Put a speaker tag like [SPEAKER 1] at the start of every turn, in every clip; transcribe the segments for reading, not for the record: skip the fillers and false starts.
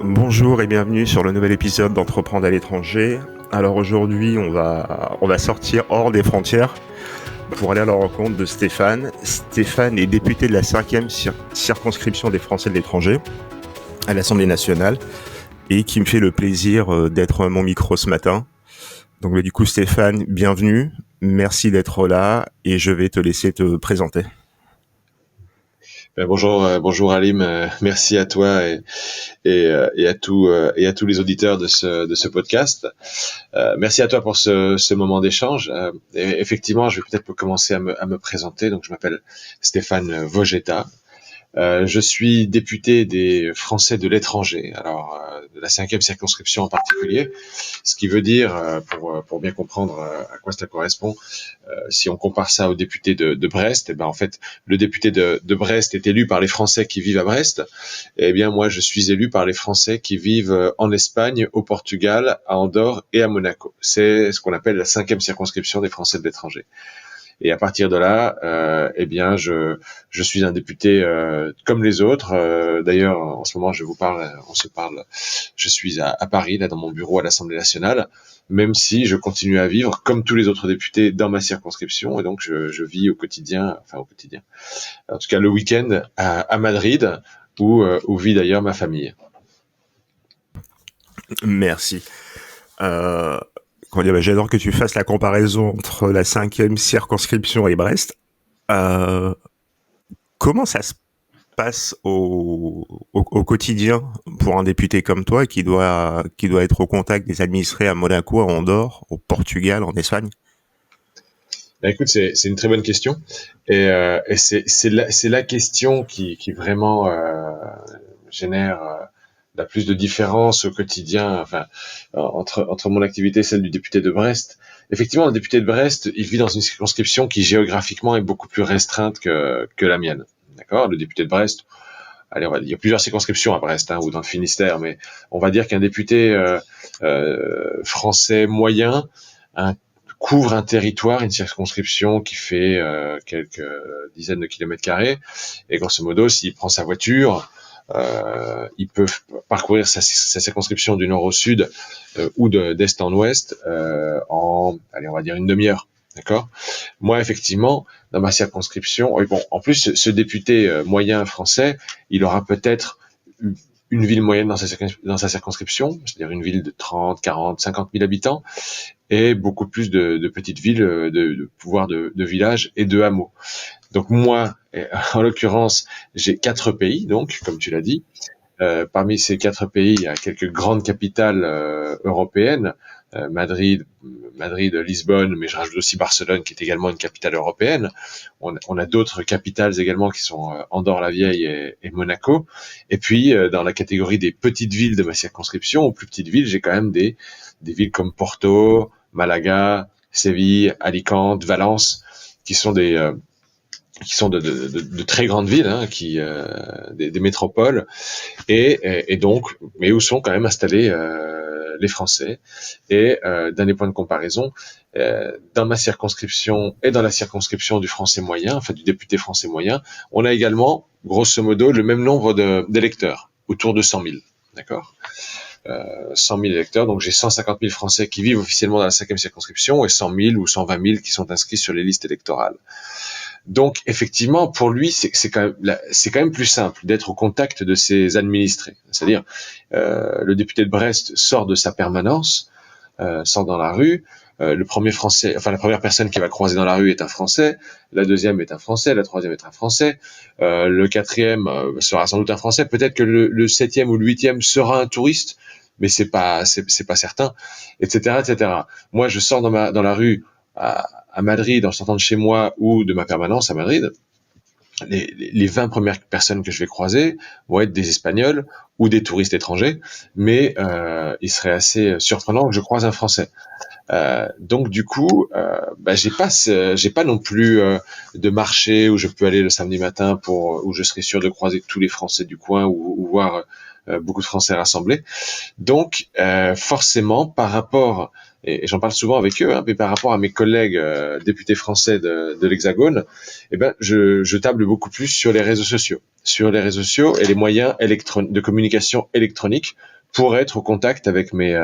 [SPEAKER 1] Bonjour et bienvenue sur le nouvel épisode d'Entreprendre à l'étranger. Alors aujourd'hui, on va sortir hors des frontières pour aller à la rencontre de Stéphane. Stéphane est député de la 5e circonscription des Français de l'étranger à l'Assemblée nationale et qui me fait le plaisir d'être à mon micro ce matin. Donc du coup, Stéphane, bienvenue. Merci d'être là et je vais te laisser te présenter.
[SPEAKER 2] Bonjour Alim, merci à toi et à tous les auditeurs de ce podcast. Merci à toi pour ce moment d'échange. Effectivement, je vais peut-être commencer à me présenter. Donc, je m'appelle Stéphane Vogetta. Je suis député des Français de l'étranger, alors de la 5e circonscription en particulier, ce qui veut dire, pour bien comprendre à quoi cela correspond, si on compare ça au député de Brest, en fait, le député de Brest est élu par les Français qui vivent à Brest. Eh bien, moi, je suis élu par les Français qui vivent en Espagne, au Portugal, à Andorre et à Monaco. C'est ce qu'on appelle la 5e circonscription des Français de l'étranger. Et à partir de là, je suis un député comme les autres. D'ailleurs, en ce moment, on se parle. Je suis à Paris, là, dans mon bureau à l'Assemblée nationale, même si je continue à vivre comme tous les autres députés dans ma circonscription, et donc je vis au quotidien, en tout cas le week-end à Madrid, où vit d'ailleurs ma famille.
[SPEAKER 1] Merci. J'adore que tu fasses la comparaison entre la 5e circonscription et Brest. Comment ça se passe au quotidien pour un député comme toi qui doit être au contact des administrés à Monaco, à Andorre, au Portugal, en Espagne?
[SPEAKER 2] Écoute, c'est une très bonne question, et c'est la question qui vraiment génère la plus de différence au quotidien, entre mon activité et celle du député de Brest. Effectivement, le député de Brest, il vit dans une circonscription qui géographiquement est beaucoup plus restreinte que la mienne. D'accord? Le député de Brest, allez, il y a plusieurs circonscriptions à Brest, ou dans le Finistère, mais on va dire qu'un député français moyen couvre un territoire, une circonscription qui fait quelques dizaines de kilomètres carrés, et grosso modo, s'il prend sa voiture, il peut parcourir sa circonscription du nord au sud ou d'est en ouest on va dire une demi-heure. D'accord. Moi, effectivement, dans ma circonscription, en plus, ce député moyen français, il aura peut-être une ville moyenne dans sa circonscription, c'est-à-dire une ville de 30, 40, 50 000 habitants, et beaucoup plus de petites villes, de pouvoirs de villages et de hameaux. Donc moi, en l'occurrence, j'ai 4 pays, donc, comme tu l'as dit. Parmi ces 4 pays, il y a quelques grandes capitales européennes, Madrid, Lisbonne, mais je rajoute aussi Barcelone, qui est également une capitale européenne. On a d'autres capitales également qui sont Andorre-la-Vieille et Monaco. Et puis, dans la catégorie des petites villes de ma circonscription, aux plus petites villes, j'ai quand même des villes comme Porto, Malaga, Séville, Alicante, Valence, qui sont de très grandes villes, des métropoles, et donc, mais où sont quand même installés les Français. Et d'un des points de comparaison, dans ma circonscription et dans la circonscription du français moyen, du député français moyen, on a également, grosso modo, le même nombre d'électeurs, autour de 100 000. D'accord. 100 000 électeurs, donc j'ai 150 000 Français qui vivent officiellement dans la 5e circonscription et 100 000 ou 120 000 qui sont inscrits sur les listes électorales. Donc, effectivement, pour lui, c'est quand même plus simple d'être au contact de ses administrés. C'est-à-dire, le député de Brest sort de sa permanence, sort dans la rue. La première personne qu'il va croiser dans la rue est un Français. La deuxième est un Français. La troisième est un Français. Le quatrième sera sans doute un Français. Peut-être que le septième ou le huitième sera un touriste, mais c'est pas certain, etc., etc. Moi, je sors dans la rue à Madrid, en sortant de chez moi ou de ma permanence à Madrid, les 20 premières personnes que je vais croiser vont être des Espagnols ou des touristes étrangers, mais il serait assez surprenant que je croise un Français. Donc du coup, j'ai pas non plus de marché où je peux aller le samedi matin où je serai sûr de croiser tous les Français du coin ou voir beaucoup de Français rassemblés. Donc forcément, par rapport et j'en parle souvent avec eux, mais par rapport à mes collègues députés français de l'Hexagone, je table beaucoup plus sur les réseaux sociaux et les moyens de communication électronique pour être au contact avec mes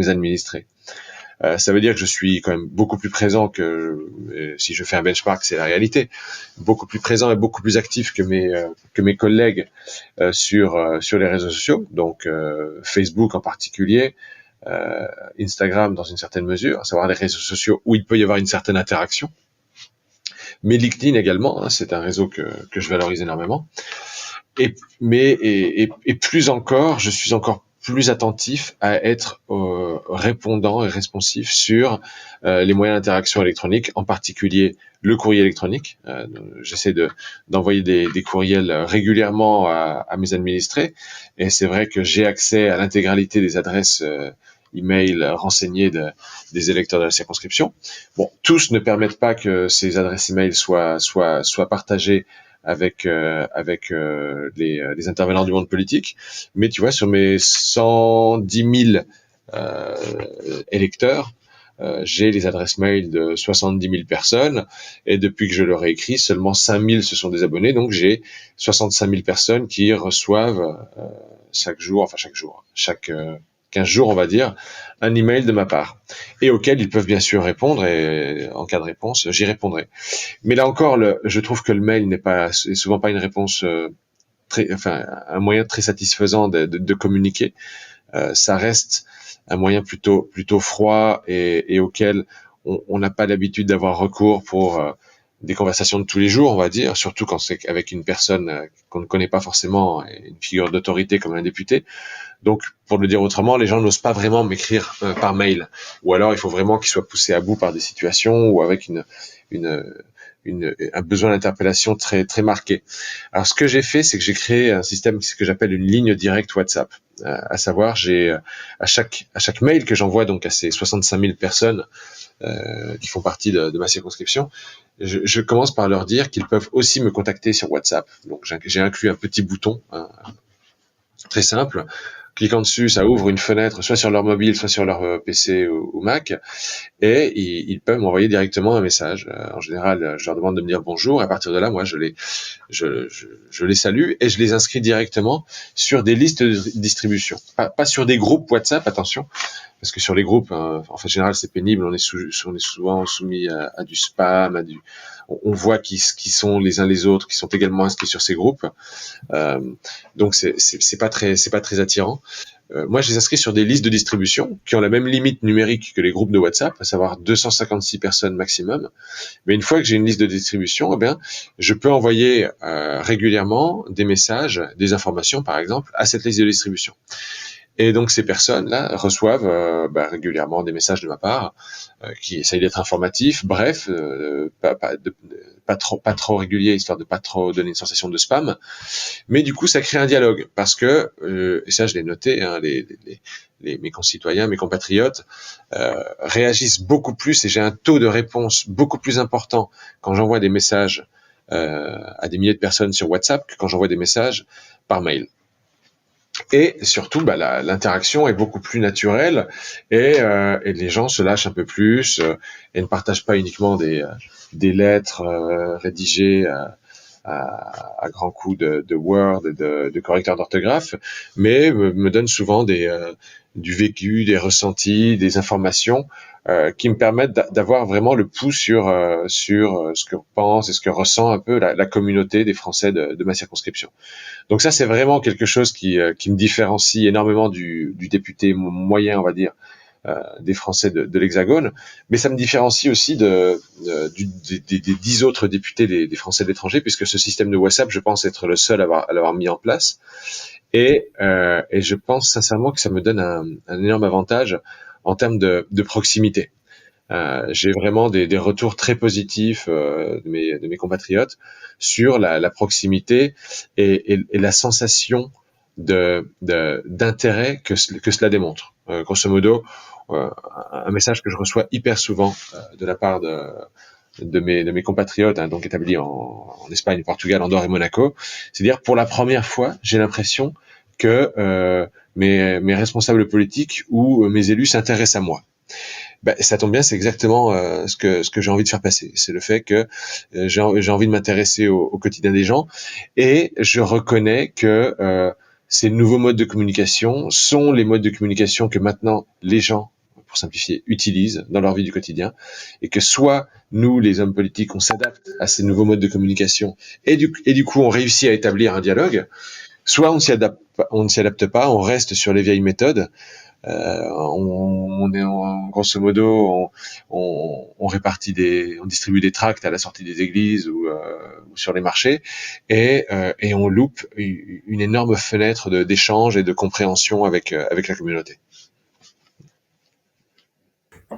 [SPEAKER 2] administrés. Ça veut dire que je suis quand même beaucoup plus présent si je fais un benchmark, c'est la réalité, beaucoup plus présent et beaucoup plus actif que mes collègues sur les réseaux sociaux, donc Facebook en particulier, Instagram dans une certaine mesure, à savoir les réseaux sociaux où il peut y avoir une certaine interaction, mais LinkedIn également, c'est un réseau que je valorise énormément. Et plus encore, je suis encore plus attentif à être répondant et responsif sur les moyens d'interaction électronique, en particulier le courrier électronique. J'essaie d'envoyer des courriels régulièrement à mes administrés, et c'est vrai que j'ai accès à l'intégralité des adresses email renseignées des électeurs de la circonscription. Bon, tous ne permettent pas que ces adresses email soient partagées avec les intervenants du monde politique, mais tu vois, sur mes 110 000 électeurs, j'ai les adresses mail de 70 000 personnes, et depuis que je leur ai écrit, seulement 5 000 se sont désabonnés, donc j'ai 65 000 personnes qui reçoivent chaque 15 jours, on va dire, un email de ma part, et auquel ils peuvent bien sûr répondre, et en cas de réponse, j'y répondrai. Mais là encore, je trouve que le mail est souvent pas une réponse un moyen très satisfaisant de communiquer. Ça reste un moyen plutôt froid et auquel on n'a pas l'habitude d'avoir recours pour des conversations de tous les jours, on va dire, surtout quand c'est avec une personne qu'on ne connaît pas forcément, une figure d'autorité comme un député. Donc, pour le dire autrement, les gens n'osent pas vraiment m'écrire par mail, ou alors il faut vraiment qu'ils soient poussés à bout par des situations ou avec un besoin d'interpellation très très marqué. Alors, ce que j'ai fait, c'est que j'ai créé un système que j'appelle une ligne directe WhatsApp. À savoir, j'ai à chaque mail que j'envoie donc à ces 65 000 personnes qui font partie de ma circonscription, je commence par leur dire qu'ils peuvent aussi me contacter sur WhatsApp. Donc, j'ai inclus un petit bouton très simple. Cliquant dessus, ça ouvre une fenêtre, soit sur leur mobile, soit sur leur PC ou Mac, et ils peuvent m'envoyer directement un message. En général, je leur demande de me dire bonjour, et à partir de là, moi, je les salue, et je les inscris directement sur des listes de distribution. Pas sur des groupes WhatsApp, attention, parce que sur les groupes, en fait, en général, c'est pénible, on est souvent soumis à du spam, on voit qui sont les uns les autres, qui sont également inscrits sur ces groupes. Donc c'est pas très attirant. Moi, je les inscris sur des listes de distribution qui ont la même limite numérique que les groupes de WhatsApp, à savoir 256 personnes maximum. Mais une fois que j'ai une liste de distribution, je peux envoyer régulièrement des messages, des informations, par exemple, à cette liste de distribution. Et donc ces personnes-là reçoivent régulièrement des messages de ma part qui essayent d'être informatifs, bref, pas trop réguliers, histoire de pas trop donner une sensation de spam. Mais du coup, ça crée un dialogue parce que, et ça je l'ai noté, mes concitoyens, mes compatriotes réagissent beaucoup plus, et j'ai un taux de réponse beaucoup plus important quand j'envoie des messages à des milliers de personnes sur WhatsApp que quand j'envoie des messages par mail. Et surtout, l'interaction est beaucoup plus naturelle, et les gens se lâchent un peu plus et ne partagent pas uniquement des lettres rédigées à grands coups de Word et de correcteurs d'orthographe, mais me donnent souvent du vécu, des ressentis, des informations qui me permettent d'avoir vraiment le pouls sur ce que pense et ce que ressent un peu la communauté des Français de ma circonscription. Donc ça, c'est vraiment quelque chose qui me différencie énormément du député moyen, on va dire, des Français de l'Hexagone, mais ça me différencie aussi des 10 autres députés des Français de l'étranger, puisque ce système de WhatsApp, je pense être le seul à l'avoir mis en place, et je pense sincèrement que ça me donne un énorme avantage en termes de proximité. J'ai vraiment des retours très positifs de mes compatriotes sur la proximité et la sensation d'intérêt que cela démontre. Grosso modo, un message que je reçois hyper souvent de la part de mes compatriotes, donc établis en Espagne, Portugal, Andorre et Monaco, c'est-à-dire pour la première fois, j'ai l'impression que mes responsables politiques ou mes élus s'intéressent à moi. Ben, ça tombe bien, c'est exactement ce que j'ai envie de faire passer. C'est le fait que j'ai envie de m'intéresser au quotidien des gens, et je reconnais que ces nouveaux modes de communication sont les modes de communication que maintenant les gens, pour simplifier, utilisent dans leur vie du quotidien, et que soit nous, les hommes politiques, on s'adapte à ces nouveaux modes de communication, et du coup on réussit à établir un dialogue, soit on ne s'y adapte pas, on reste sur les vieilles méthodes. On est grosso modo, on distribue des tracts à la sortie des églises ou sur les marchés, et on loupe une énorme fenêtre d'échange et de compréhension avec la communauté.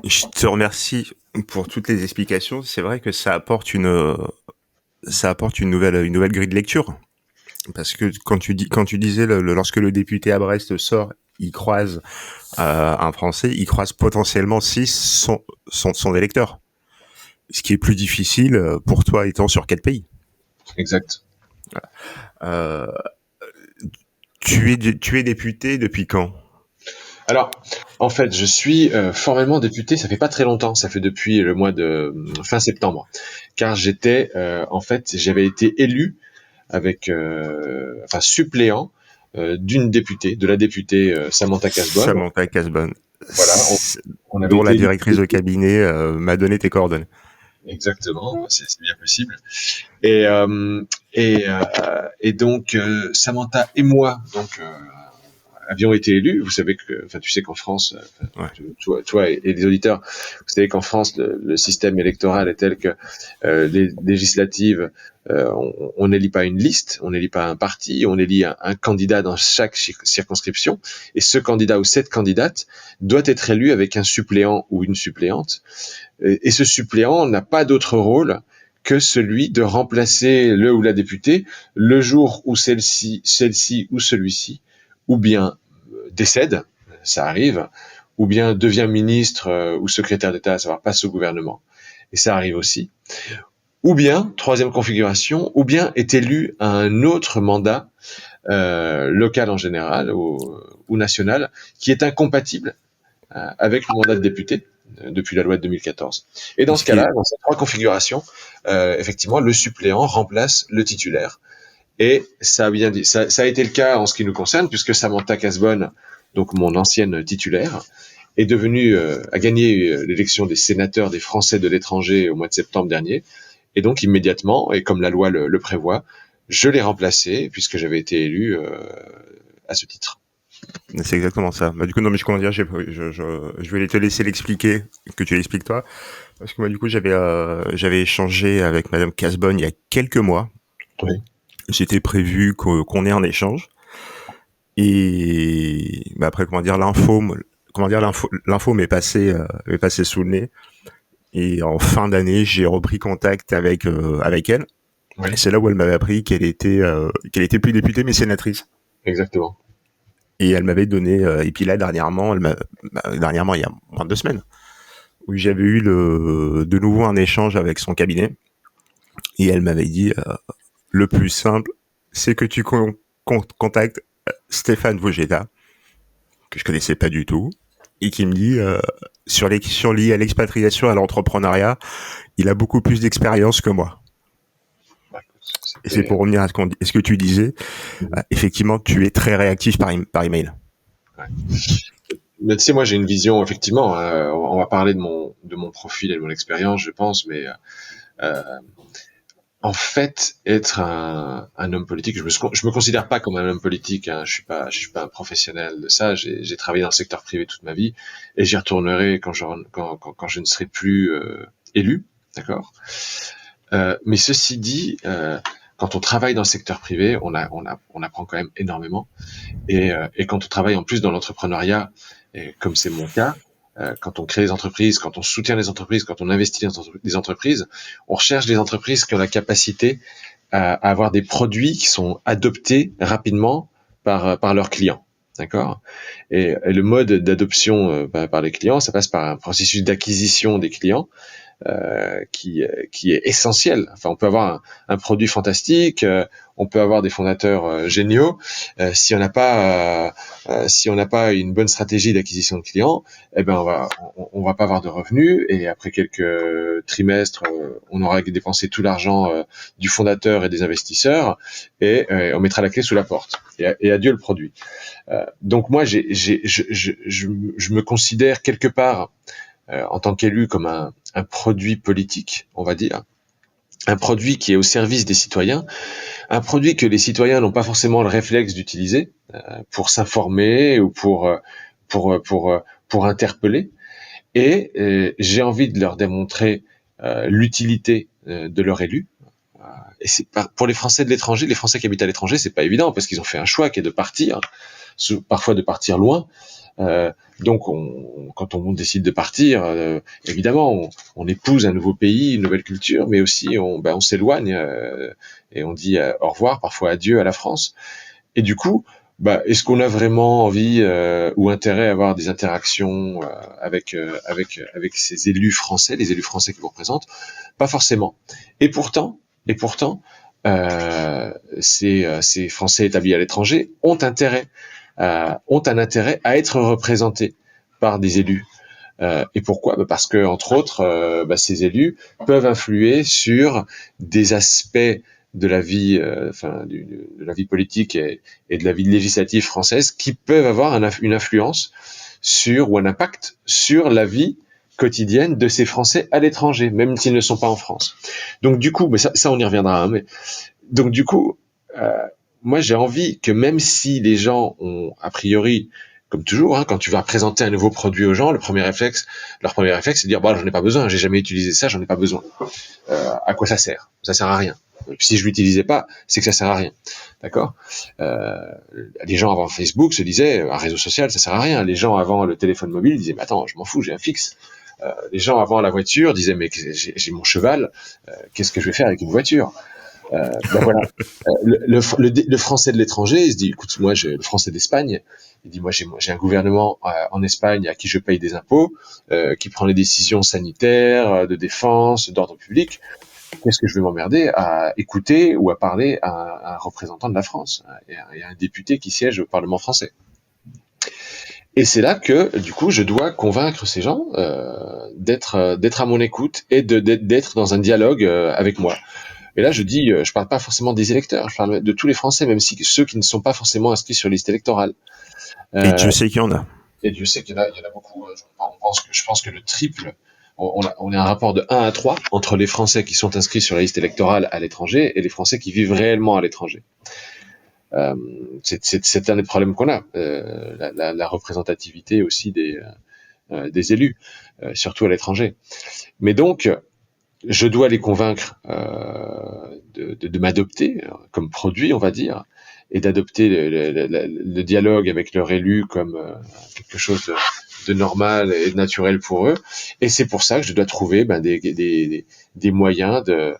[SPEAKER 1] Je te remercie pour toutes les explications. C'est vrai que ça apporte une nouvelle grille de lecture. Parce que quand tu disais lorsque le député à Brest sort, il croise un Français, il croise potentiellement 6 son électeur. Ce qui est plus difficile pour toi étant sur 4 pays.
[SPEAKER 2] Exact.
[SPEAKER 1] Euh, tu es député depuis quand?
[SPEAKER 2] Alors, en fait, je suis formellement député, ça fait pas très longtemps, ça fait depuis le mois de fin septembre, car j'avais été élu avec, suppléant d'une députée, de la députée Samantha Cazbonne.
[SPEAKER 1] Samantha Cazbonne.
[SPEAKER 2] Voilà, on avait
[SPEAKER 1] dont la
[SPEAKER 2] été
[SPEAKER 1] directrice de cabinet m'a donné tes coordonnées.
[SPEAKER 2] Exactement, c'est bien possible. Et donc Samantha et moi, avions été élus. Vous savez tu sais qu'en France, toi et les auditeurs, vous savez qu'en France, le système électoral est tel que les législatives, on n'élit pas une liste, on n'élit pas un parti, on élit un candidat dans chaque circonscription, et ce candidat ou cette candidate doit être élu avec un suppléant ou une suppléante, et ce suppléant n'a pas d'autre rôle que celui de remplacer le ou la députée le jour où celle-ci ou celui-ci ou bien décède, ça arrive, ou bien devient ministre ou secrétaire d'État, à savoir passe au gouvernement, et ça arrive aussi, ou bien, troisième configuration, ou bien est élu à un autre mandat local en général ou national, qui est incompatible avec le mandat de député depuis la loi de 2014. Et dans ce cas-là, dans ces trois configurations, effectivement, le suppléant remplace le titulaire. Et ça a été le cas en ce qui nous concerne, puisque Samantha Cazbonne, donc mon ancienne titulaire, a gagné l'élection des sénateurs des Français de l'étranger au mois de septembre dernier. Et donc immédiatement, et comme la loi le prévoit, je l'ai remplacé puisque j'avais été élu à ce titre.
[SPEAKER 1] C'est exactement ça. Bah, du coup, non, mais comment dire, je vais te laisser l'expliquer, que tu l'expliques toi. Parce que moi, du coup, j'avais échangé avec Madame Cazbonne il y a quelques mois.
[SPEAKER 2] Oui.
[SPEAKER 1] C'était prévu qu'on ait un échange. Et bah, après, l'info m'est passée sous le nez. Et en fin d'année, j'ai repris contact avec elle. Oui. Et c'est là où elle m'avait appris qu'elle était plus députée mais sénatrice.
[SPEAKER 2] Exactement.
[SPEAKER 1] Et elle m'avait donné, et puis là dernièrement, il y a moins de 2 semaines, où j'avais eu de nouveau un échange avec son cabinet, et elle m'avait dit le plus simple, c'est que tu contactes Stéphane Vogetta, que je connaissais pas du tout, et qui me dit sur les questions liées à l'expatriation et à l'entrepreneuriat, il a beaucoup plus d'expérience que moi. Et c'est pour revenir à ce que tu disais, effectivement, tu es très réactif par email.
[SPEAKER 2] Ouais. Mais tu sais, moi j'ai une vision, effectivement, on va parler de mon profil et de mon expérience, je pense, mais en fait, être un homme politique, je me considère pas comme un homme politique, hein, je suis pas un professionnel de ça, j'ai travaillé dans le secteur privé toute ma vie, et j'y retournerai quand je ne serai plus élu, d'accord. Mais ceci dit, quand on travaille dans le secteur privé, on apprend quand même énormément. Et quand on travaille en plus dans l'entrepreneuriat, comme c'est mon cas, quand on crée des entreprises, quand on soutient les entreprises, quand on investit dans des entreprises, on recherche des entreprises qui ont la capacité à avoir des produits qui sont adoptés rapidement par leurs clients. D'accord ? Et le mode d'adoption par les clients, ça passe par un processus d'acquisition des clients, qui est essentiel. Enfin, on peut avoir un produit fantastique, on peut avoir des fondateurs géniaux, si on n'a pas une bonne stratégie d'acquisition de clients, eh ben on va pas avoir de revenus, et après quelques trimestres, on aura dépensé tout l'argent du fondateur et des investisseurs, et on mettra la clé sous la porte. Et adieu le produit. Donc moi, je me considère quelque part en tant qu'élu comme un produit politique, on va dire, un produit qui est au service des citoyens, un produit que les citoyens n'ont pas forcément le réflexe d'utiliser pour s'informer ou pour interpeller, et j'ai envie de leur démontrer l'utilité de leur élu. Et c'est pour les Français de l'étranger, les Français qui habitent à l'étranger, c'est pas évident parce qu'ils ont fait un choix qui est de partir, parfois de partir loin. Donc, quand on décide de partir, évidemment, on épouse un nouveau pays, une nouvelle culture, mais aussi on s'éloigne et on dit au revoir, parfois adieu à la France. Et du coup, est-ce qu'on a vraiment envie ou intérêt à avoir des interactions avec ces élus français, les élus français qui vous représentent? Pas forcément. Et pourtant, ces Français établis à l'étranger ont un intérêt à être représentés par des élus. Et pourquoi? Parce que, entre autres, ces élus peuvent influer sur des aspects de la vie, de la vie politique et de la vie législative française qui peuvent avoir une influence ou un impact sur la vie quotidienne de ces Français à l'étranger, même s'ils ne sont pas en France. Donc du coup, mais ça on y reviendra. Donc du coup, moi j'ai envie que même si les gens ont a priori, comme toujours, quand tu vas présenter un nouveau produit aux gens, leur premier réflexe, c'est de dire j'en ai pas besoin, j'ai jamais utilisé ça, j'en ai pas besoin. À quoi ça sert? Ça sert à rien. Si je l'utilisais pas, c'est que ça sert à rien. D'accord? Les gens avant Facebook se disaient un réseau social, ça sert à rien. Les gens avant le téléphone mobile disaient mais attends, je m'en fous, j'ai un fixe. Les gens avant la voiture disaient mais j'ai mon cheval, qu'est-ce que je vais faire avec une voiture? Voilà. Le Français de l'étranger, il se dit écoute, moi le Français d'Espagne, il dit moi j'ai un gouvernement en Espagne à qui je paye des impôts, qui prend les décisions sanitaires, de défense, d'ordre public. Qu'est-ce que je vais m'emmerder à écouter ou à parler à un représentant de la France et à un député qui siège au Parlement français? Et c'est là que, du coup, je dois convaincre ces gens d'être à mon écoute et d'être dans un dialogue avec moi. Et là, je parle pas forcément des électeurs, je parle de tous les Français, même si ceux qui ne sont pas forcément inscrits sur liste électorale.
[SPEAKER 1] Et Dieu sait qu'il y en a.
[SPEAKER 2] Et Dieu sait qu'il y en a beaucoup. Je pense que le triple, on est un rapport de 1 à 3 entre les Français qui sont inscrits sur la liste électorale à l'étranger et les Français qui vivent réellement à l'étranger. C'est un des problèmes qu'on a, la représentativité aussi des élus, surtout à l'étranger. Mais donc, je dois les convaincre de m'adopter comme produit, on va dire, et d'adopter le dialogue avec leur élu comme quelque chose de normal et de naturel pour eux. Et c'est pour ça que je dois trouver des moyens de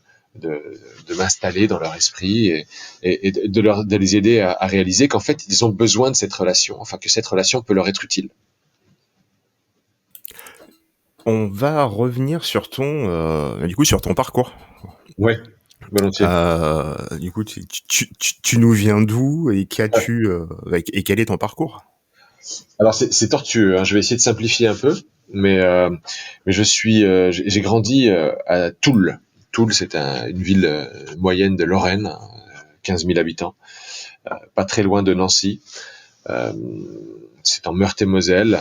[SPEAKER 2] m'installer dans leur esprit et de les aider à réaliser qu'en fait ils ont besoin de cette relation, enfin que cette relation peut leur être utile.
[SPEAKER 1] On va revenir sur sur ton parcours.
[SPEAKER 2] Ouais, volontiers.
[SPEAKER 1] Du coup, tu nous viens d'où et qu'as-tu et quel est ton parcours?
[SPEAKER 2] Alors c'est tortueux, hein. Je vais essayer de simplifier un peu, mais j'ai grandi à Toul. Toul, c'est une ville moyenne de Lorraine, 15 000 habitants, pas très loin de Nancy. C'est en Meurthe-et-Moselle.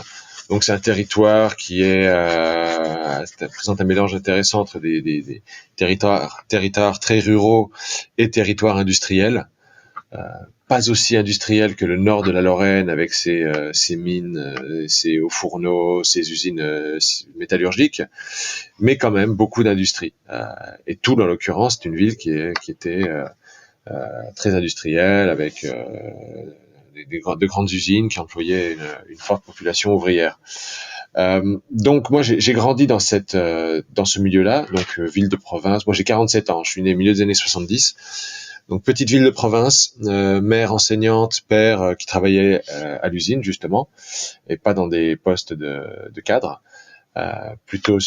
[SPEAKER 2] Donc c'est un territoire qui présente un mélange intéressant entre des territoires très ruraux et territoires industriels. Pas aussi industriel que le nord de la Lorraine avec ses mines, ses hauts fourneaux, ses usines métallurgiques, mais quand même beaucoup d'industrie. Et Toul, en l'occurrence, c'est une ville qui était très industrielle avec de grandes usines qui employaient une forte population ouvrière. Donc moi j'ai grandi dans ce milieu-là, donc ville de province. Moi j'ai 47 ans, je suis né au milieu des années 70. Donc petite ville de province, mère enseignante, père qui travaillait à l'usine justement, et pas dans des postes de cadre. plutôt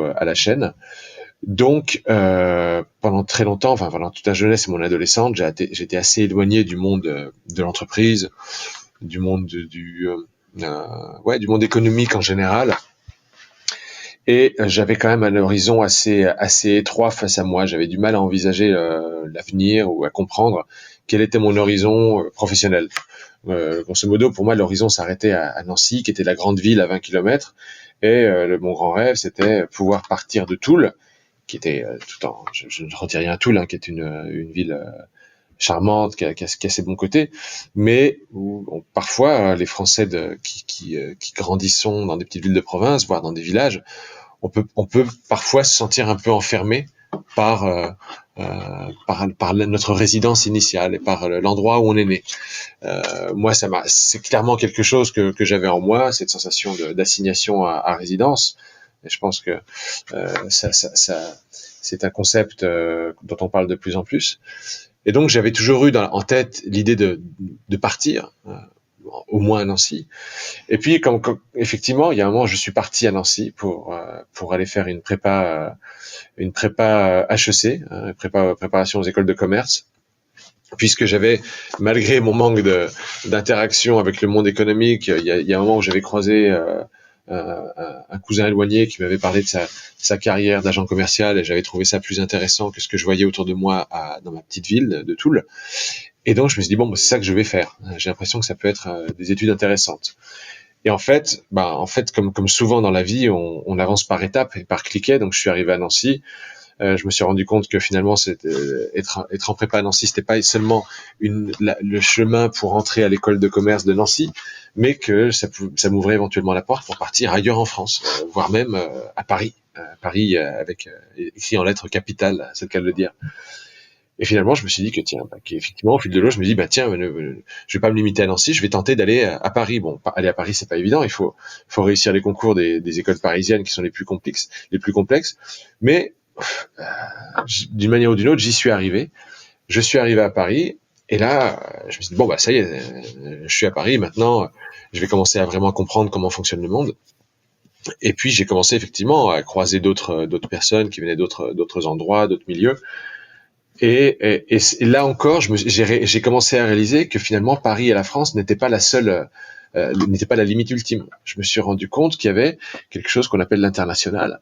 [SPEAKER 2] à la chaîne. Donc, pendant très longtemps, enfin pendant toute la jeunesse et mon adolescence, j'étais assez éloigné du monde de l'entreprise, du monde du monde économique en général. Et j'avais quand même un horizon assez étroit face à moi. J'avais du mal à envisager l'avenir ou à comprendre quel était mon horizon professionnel. Grosso modo, pour moi, l'horizon s'arrêtait à Nancy, qui était la grande ville à 20 km. Et mon grand rêve, c'était pouvoir partir de Toul, qui était je ne redis rien à Toul, hein, qui est une ville charmante, qui a ses bons côtés, mais où parfois les Français qui grandissons dans des petites villes de province, voire dans des villages, on peut parfois se sentir un peu enfermé par notre résidence initiale et par l'endroit où on est né. Moi, c'est clairement quelque chose que j'avais en moi, cette sensation d'assignation à résidence. Et je pense que c'est un concept dont on parle de plus en plus. Et donc, j'avais toujours eu en tête l'idée de partir, au moins à Nancy. Et puis, effectivement, il y a un moment, je suis parti à Nancy pour aller faire une prépa HEC, préparation aux écoles de commerce, puisque j'avais, malgré mon manque d'interaction avec le monde économique, il y a un moment où j'avais croisé un cousin éloigné qui m'avait parlé de sa carrière d'agent commercial, et j'avais trouvé ça plus intéressant que ce que je voyais autour de moi dans ma petite ville de Toul. Et donc je me suis dit bon, c'est ça que je vais faire. J'ai l'impression que ça peut être des études intéressantes. Et en fait, comme souvent dans la vie, on avance par étapes et par cliquet. Donc je suis arrivé à Nancy. Je me suis rendu compte que finalement, être en prépa à Nancy, c'était pas seulement le chemin pour entrer à l'école de commerce de Nancy, mais que ça m'ouvrait éventuellement la porte pour partir ailleurs en France, voire même à Paris. Paris avec écrit en lettres capitales, c'est le cas de le dire. Et finalement, je me suis dit qu'effectivement, au fil de l'eau, je me dis, tiens, je vais pas me limiter à Nancy, je vais tenter d'aller à Paris. Bon, aller à Paris, c'est pas évident. Il faut réussir les concours des écoles parisiennes qui sont les plus complexes. Mais d'une manière ou d'une autre, j'y suis arrivé. Je suis arrivé à Paris, et là, je me suis dit ça y est, je suis à Paris. Maintenant, je vais commencer à vraiment comprendre comment fonctionne le monde. Et puis, j'ai commencé effectivement à croiser d'autres personnes qui venaient d'autres endroits, d'autres milieux. Et là encore, j'ai commencé à réaliser que finalement Paris et la France n'étaient pas n'était pas la limite ultime. Je me suis rendu compte qu'il y avait quelque chose qu'on appelle l'international.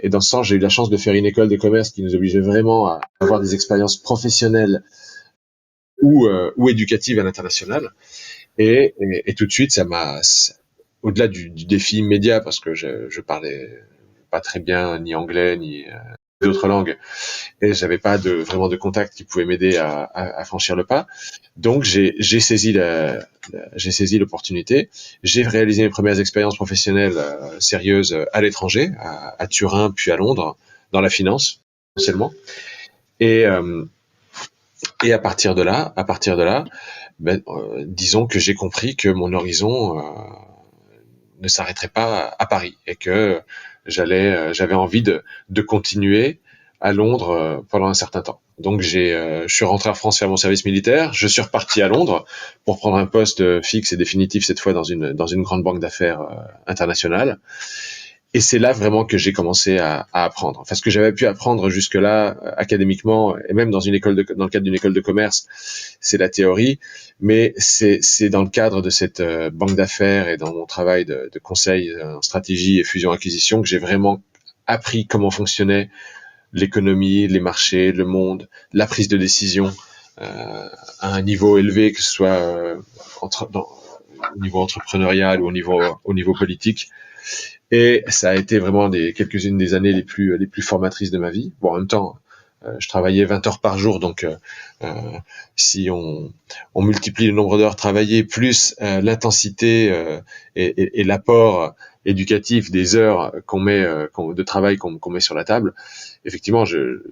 [SPEAKER 2] Et dans ce sens, j'ai eu la chance de faire une école de commerce qui nous obligeait vraiment à avoir des expériences professionnelles ou éducatives à l'international. Et tout de suite, au-delà du défi immédiat, parce que je parlais pas très bien ni anglais ni d'autres langues, et j'avais pas vraiment de contact qui pouvait m'aider à franchir le pas. Donc j'ai saisi l'opportunité. J'ai réalisé mes premières expériences professionnelles sérieuses à l'étranger, à Turin puis à Londres, dans la finance essentiellement. Et à partir de là, disons que j'ai compris que mon horizon ne s'arrêterait pas à Paris, et que j'avais envie de continuer à Londres pendant un certain temps. Donc je suis rentré en France faire mon service militaire, je suis reparti à Londres pour prendre un poste fixe et définitif, cette fois dans une grande banque d'affaires internationale. Et c'est là vraiment que j'ai commencé à apprendre. Enfin, ce que j'avais pu apprendre jusque-là académiquement, et même dans le cadre d'une école de commerce, c'est la théorie, mais c'est dans le cadre de cette banque d'affaires et dans mon travail de conseil en stratégie et fusion-acquisition que j'ai vraiment appris comment fonctionnait l'économie, les marchés, le monde, la prise de décision à un niveau élevé, que ce soit au niveau entrepreneurial ou au niveau politique. Et ça a été vraiment quelques-unes des années les plus formatrices de ma vie. Bon, en même temps, je travaillais 20 heures par jour, donc si on multiplie le nombre d'heures travaillées plus l'intensité et l'apport éducatif des heures de travail qu'on met sur la table, effectivement, ce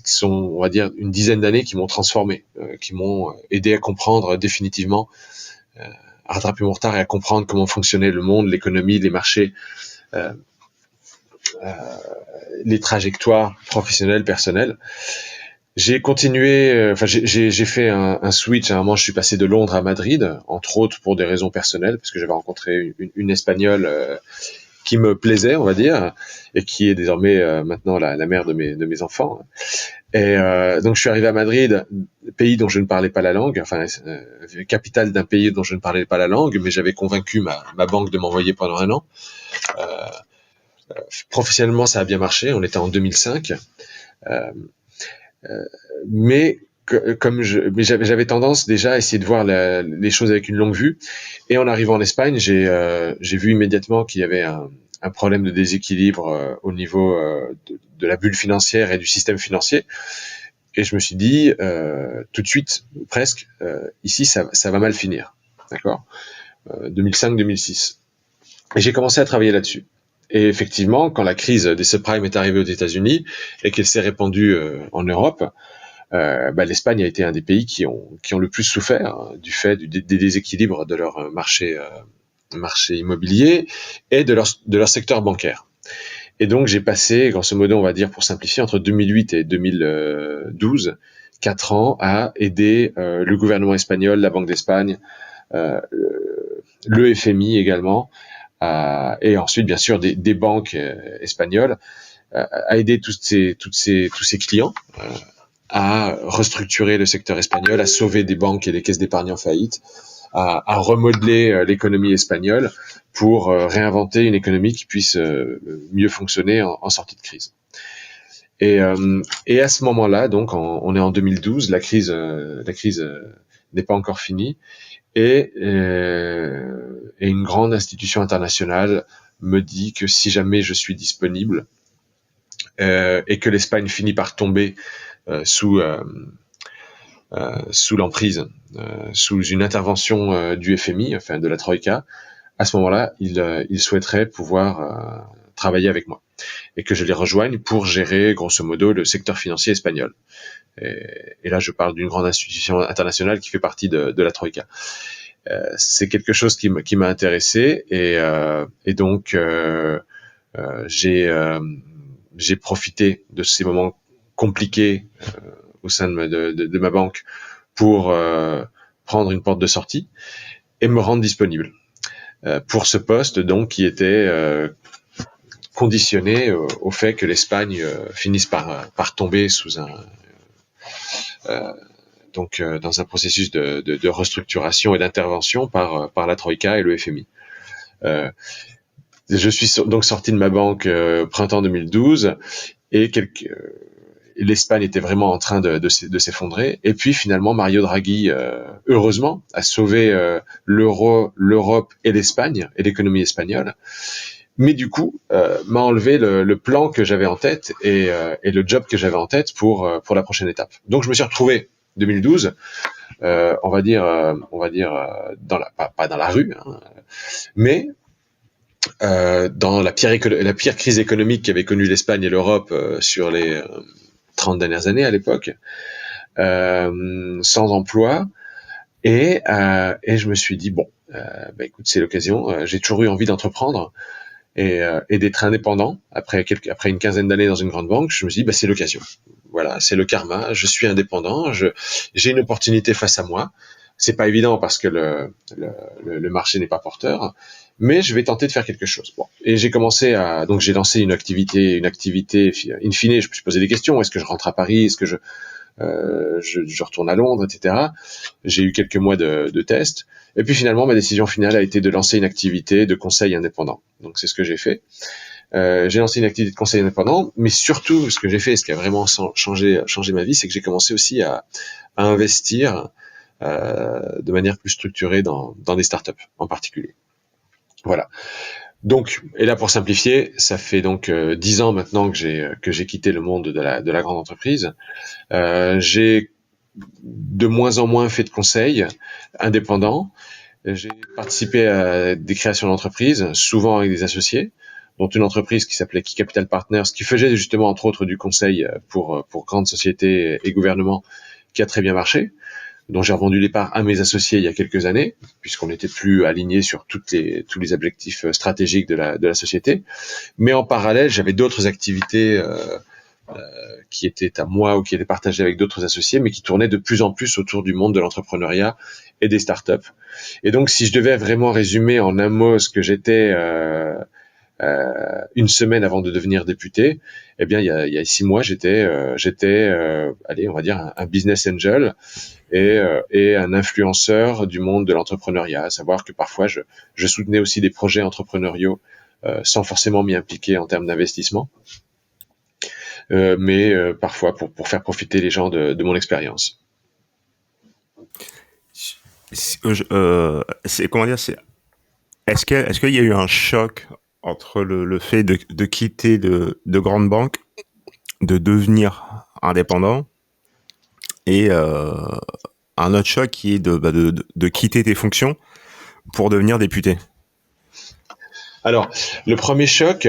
[SPEAKER 2] sont, on va dire, une dizaine d'années qui m'ont transformé, qui m'ont aidé à comprendre définitivement, à rattraper mon retard et à comprendre comment fonctionnait le monde, l'économie, les marchés, les trajectoires professionnelles, personnelles. J'ai continué, j'ai fait un switch. À un moment, je suis passé de Londres à Madrid, entre autres pour des raisons personnelles, parce que j'avais rencontré une Espagnole qui me plaisait, on va dire, et qui est désormais maintenant la mère de mes enfants. Et donc je suis arrivé à Madrid, pays dont je ne parlais pas la langue, enfin capitale d'un pays dont je ne parlais pas la langue, mais j'avais convaincu ma banque de m'envoyer pendant un an. Professionnellement, ça a bien marché. On était en 2005, mais mais j'avais tendance déjà à essayer de voir les choses avec une longue vue. Et en arrivant en Espagne, j'ai vu immédiatement qu'il y avait un problème de déséquilibre au niveau de la bulle financière et du système financier. Et je me suis dit tout de suite, presque, ici ça va mal finir, d'accord, 2005-2006. Et j'ai commencé à travailler là-dessus. Et effectivement, quand la crise des subprimes est arrivée aux États-Unis et qu'elle s'est répandue en Europe, l'Espagne a été un des pays qui ont le plus souffert du fait des déséquilibres de leur marché immobilier et de leur secteur bancaire. Et donc j'ai passé, grosso modo, on va dire pour simplifier, entre 2008 et 2012, 4 ans à aider le gouvernement espagnol, la Banque d'Espagne, le FMI également, et ensuite bien sûr des banques espagnoles, à aider tous ces clients à restructurer le secteur espagnol, à sauver des banques et des caisses d'épargne en faillite, à remodeler l'économie espagnole pour réinventer une économie qui puisse mieux fonctionner en sortie de crise. Et à ce moment-là, donc on est en 2012, la crise n'est pas encore finie, et une grande institution internationale me dit que si jamais je suis disponible et que l'Espagne finit par tomber sous l'emprise, sous une intervention du FMI, enfin de la Troïka, à ce moment-là, il souhaiterait pouvoir travailler avec moi et que je les rejoigne pour gérer, grosso modo, le secteur financier espagnol. Et là, je parle d'une grande institution internationale qui fait partie de la Troïka. C'est quelque chose qui m'a intéressé et donc j'ai profité de ces moments compliqués au sein de ma banque pour prendre une porte de sortie et me rendre disponible pour ce poste, donc qui était conditionné au fait que l'Espagne finisse par tomber sous dans un processus de restructuration et d'intervention par la Troïka et le FMI. Je suis donc sorti de ma banque printemps 2012 et l'Espagne était vraiment en train de s'effondrer. Et puis finalement, Mario Draghi, heureusement, a sauvé l'euro, l'Europe et l'Espagne et l'économie espagnole. Mais du coup, m'a enlevé le plan que j'avais en tête et le job que j'avais en tête pour la prochaine étape. Donc je me suis retrouvé 2012, on va dire dans pas dans la rue, hein, mais dans la pire crise économique qu'avaient connue l'Espagne et l'Europe sur les 30 dernières années à l'époque, sans emploi, et je me suis dit bon, écoute, c'est l'occasion. J'ai toujours eu envie d'entreprendre et d'être indépendant après une quinzaine d'années dans une grande banque. Je me suis dit c'est l'occasion. Voilà, c'est le karma. Je suis indépendant. J'ai une opportunité face à moi. C'est pas évident parce que le marché n'est pas porteur, mais je vais tenter de faire quelque chose. Bon. Et j'ai lancé une activité. In fine, je me suis posé des questions. Est-ce que je rentre à Paris? Est-ce que je retourne à Londres, etc. J'ai eu quelques mois de tests. Et puis finalement, ma décision finale a été de lancer une activité de conseil indépendant. Donc c'est ce que j'ai fait. J'ai lancé une activité de conseil indépendant, mais surtout, ce que j'ai fait, ce qui a vraiment changé ma vie, c'est que j'ai commencé aussi à investir de manière plus structurée dans des startups en particulier. Voilà. Donc, et là pour simplifier, ça fait donc 10 ans maintenant que j'ai quitté le monde de la grande entreprise. J'ai de moins en moins fait de conseils indépendants. J'ai participé à des créations d'entreprises, souvent avec des associés, dont une entreprise qui s'appelait Key Capital Partners, qui faisait justement entre autres du conseil pour grandes sociétés et gouvernements, qui a très bien marché, dont j'ai revendu les parts à mes associés il y a quelques années, puisqu'on n'était plus alignés sur tous les objectifs stratégiques de la société. Mais en parallèle, j'avais d'autres activités qui étaient à moi ou qui étaient partagées avec d'autres associés, mais qui tournaient de plus en plus autour du monde de l'entrepreneuriat et des startups. Et donc, si je devais vraiment résumer en un mot ce que j'étais une semaine avant de devenir député, eh bien, il y a 6 mois, j'étais, allez, on va dire un business angel et un influenceur du monde de l'entrepreneuriat. À savoir que parfois, je soutenais aussi des projets entrepreneuriaux sans forcément m'y impliquer en termes d'investissement, mais parfois pour faire profiter les gens de mon expérience.
[SPEAKER 1] C'est comment dire, est-ce qu'il y a eu un choc entre le fait de quitter de grandes banques, de devenir indépendant, et un autre choc qui est de quitter tes fonctions pour devenir député?
[SPEAKER 2] Alors, le premier choc,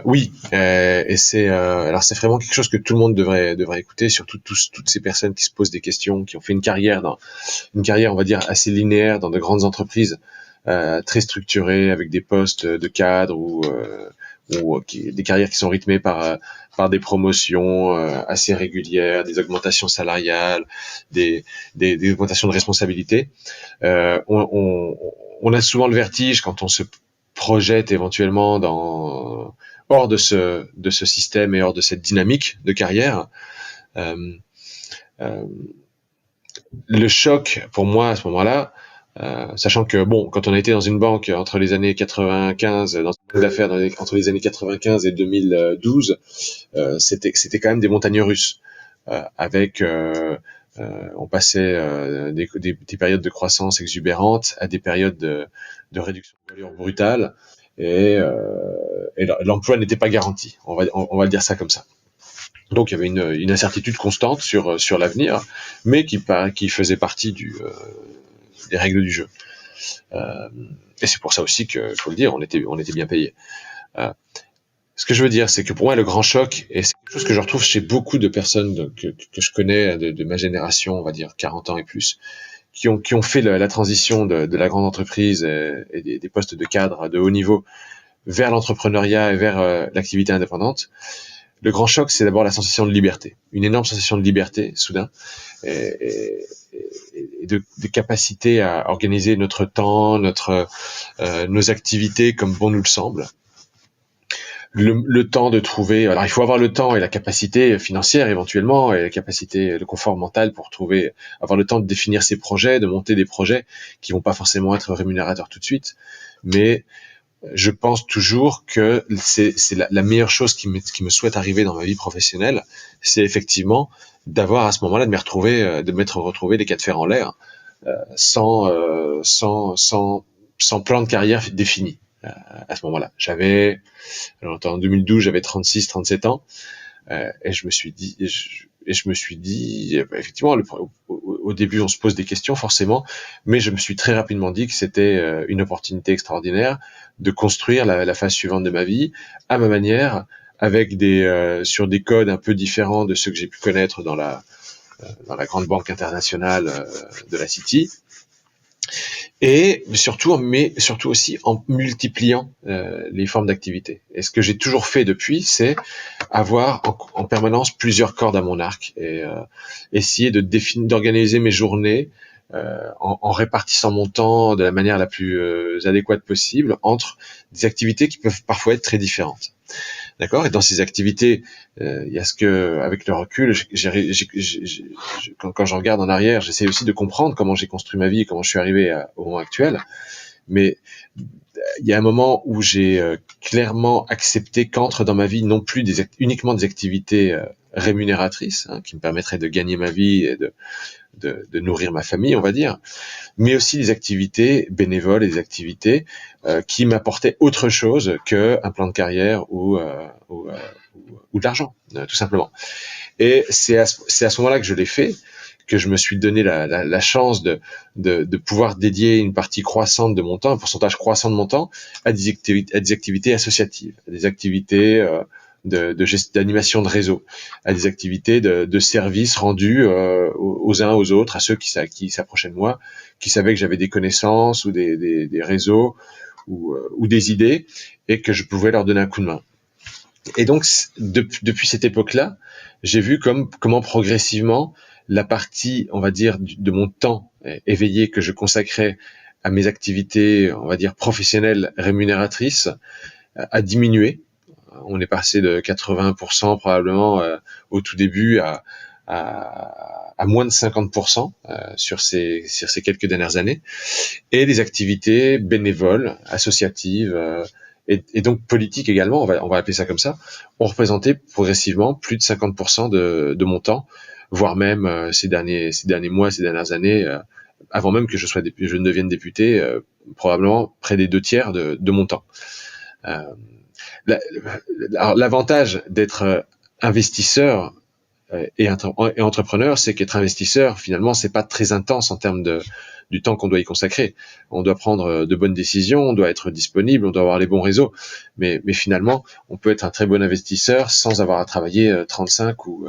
[SPEAKER 2] oui, et c'est alors c'est vraiment quelque chose que tout le monde devrait écouter, surtout toutes ces personnes qui se posent des questions, qui ont fait une carrière, on va dire assez linéaire dans de grandes entreprises, très structurées avec des postes de cadre ou des carrières qui sont rythmées par des promotions assez régulières, des augmentations salariales, des augmentations de responsabilités. On a souvent le vertige quand on se projette éventuellement hors de ce système et hors de cette dynamique de carrière. Le choc pour moi à ce moment-là, sachant que bon, quand on a été dans une banque entre les années 95, dans une d'affaires entre les années 95 et 2012, c'était quand même des montagnes russes, avec on passait des périodes de croissance exubérante à des périodes de réduction de valeur brutale, et l'emploi n'était pas garanti. On va le dire ça comme ça. Donc il y avait une incertitude constante sur l'avenir, mais qui faisait partie des règles du jeu. Et c'est pour ça aussi qu'il faut le dire, on était bien payé. Ce que je veux dire, c'est que pour moi, le grand choc, et c'est quelque chose que je retrouve chez beaucoup de personnes que je connais de ma génération, on va dire 40 ans et plus, qui ont fait la transition de la grande entreprise et des postes de cadre de haut niveau vers l'entrepreneuriat et vers l'activité indépendante. Le grand choc, c'est d'abord la sensation de liberté, une énorme sensation de liberté, soudain, et de capacité à organiser notre temps, nos activités comme bon nous le semble. Le temps de trouver, alors il faut avoir le temps et la capacité financière éventuellement, et la capacité, le confort mental pour avoir le temps de définir ses projets, de monter des projets qui vont pas forcément être rémunérateurs tout de suite, mais je pense toujours que c'est la meilleure chose qui me souhaite arriver dans ma vie professionnelle, c'est effectivement d'avoir à ce moment-là de m'être retrouvé les 4 fers en l'air, sans plan de carrière défini. À ce moment-là, alors en 2012, j'avais 37 ans, et je me suis dit, effectivement, au début, on se pose des questions forcément, mais je me suis très rapidement dit que c'était une opportunité extraordinaire de construire la phase suivante de ma vie à ma manière, avec sur des codes un peu différents de ceux que j'ai pu connaître dans la grande banque internationale de la City. Et surtout aussi en multipliant les formes d'activité. Et ce que j'ai toujours fait depuis, c'est avoir en permanence plusieurs cordes à mon arc et essayer d'organiser mes journées en répartissant mon temps de la manière la plus adéquate possible entre des activités qui peuvent parfois être très différentes. D'accord. Et dans ces activités, il y a avec le recul, quand je regarde en arrière, j'essaie aussi de comprendre comment j'ai construit ma vie et comment je suis arrivé au moment actuel. Mais il y a un moment où j'ai clairement accepté qu'entre dans ma vie non plus uniquement des activités rémunératrices, qui me permettraient de gagner ma vie et de nourrir ma famille, on va dire, mais aussi des activités bénévoles et des activités qui m'apportaient autre chose qu'un plan de carrière ou de l'argent, tout simplement. Et c'est à ce moment-là que je l'ai fait, que je me suis donné la chance de pouvoir dédier une partie croissante de mon temps, un pourcentage croissant de mon temps, à des activités associatives, à des activités d'animation de réseau, à des activités de services rendus aux uns aux autres, à ceux qui s'approchaient de moi, qui savaient que j'avais des connaissances ou des réseaux ou des idées, et que je pouvais leur donner un coup de main. Et donc, depuis cette époque-là, j'ai vu comment progressivement la partie, on va dire, de mon temps éveillé que je consacrais à mes activités, on va dire professionnelles rémunératrices, a diminué. On est passé de 80% probablement au tout début à moins de 50% sur ces quelques dernières années. Et les activités bénévoles, associatives et donc politiques également, on va appeler ça comme ça, ont représenté progressivement plus de 50% de mon temps, voire même ces derniers mois, ces dernières années, avant même que je ne devienne député, probablement près des 2 tiers de mon temps. Alors, l'avantage d'être investisseur et entrepreneur, c'est qu'être investisseur, finalement, c'est pas très intense en termes du temps qu'on doit y consacrer. On doit prendre de bonnes décisions, on doit être disponible, on doit avoir les bons réseaux. Mais finalement, on peut être un très bon investisseur sans avoir à travailler 35 ou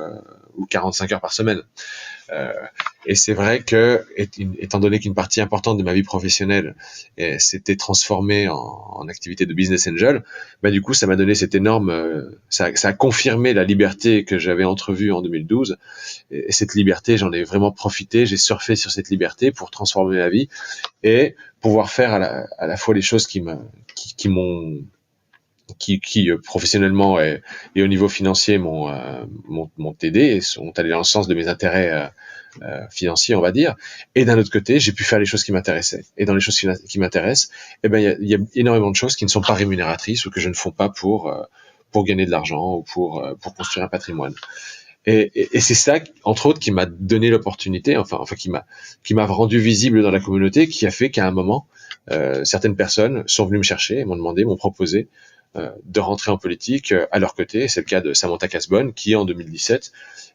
[SPEAKER 2] 45 heures par semaine. Et c'est vrai que, étant donné qu'une partie importante de ma vie professionnelle s'était transformée en activité de business angel, bah du coup, ça m'a donné cette énorme, ça a confirmé la liberté que j'avais entrevue en 2012. Et cette liberté, j'en ai vraiment profité. J'ai surfé sur cette liberté pour transformer ma vie et pouvoir faire à la fois les choses qui professionnellement et au niveau financier m'ont aidé et sont allés dans le sens de mes intérêts financiers, on va dire. Et d'un autre côté, j'ai pu faire les choses qui m'intéressaient. Et dans les choses qui m'intéressent, eh ben il y a énormément de choses qui ne sont pas rémunératrices ou que je ne fais pas pour gagner de l'argent ou pour construire un patrimoine. Et c'est ça, entre autres, qui m'a donné l'opportunité, enfin qui m'a rendu visible dans la communauté, qui a fait qu'à un moment, certaines personnes sont venues me chercher, m'ont proposé de rentrer en politique à leur côté. C'est le cas de Samantha Casbonne, qui en 2017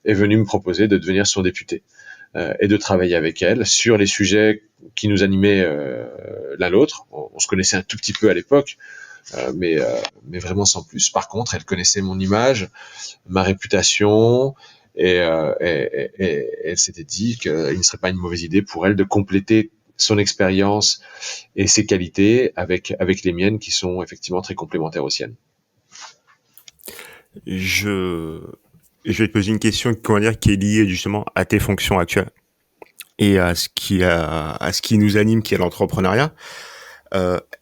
[SPEAKER 2] est venue me proposer de devenir son députée et de travailler avec elle sur les sujets qui nous animaient l'un l'autre. On se connaissait un tout petit peu à l'époque, mais vraiment sans plus. Par contre, elle connaissait mon image, ma réputation, et elle s'était dit qu'il ne serait pas une mauvaise idée pour elle de compléter son expérience et ses qualités avec les miennes qui sont effectivement très complémentaires aux siennes.
[SPEAKER 1] Je vais te poser une question, comment dire, qui est liée justement à tes fonctions actuelles et à ce qui nous anime, qui est l'entrepreneuriat.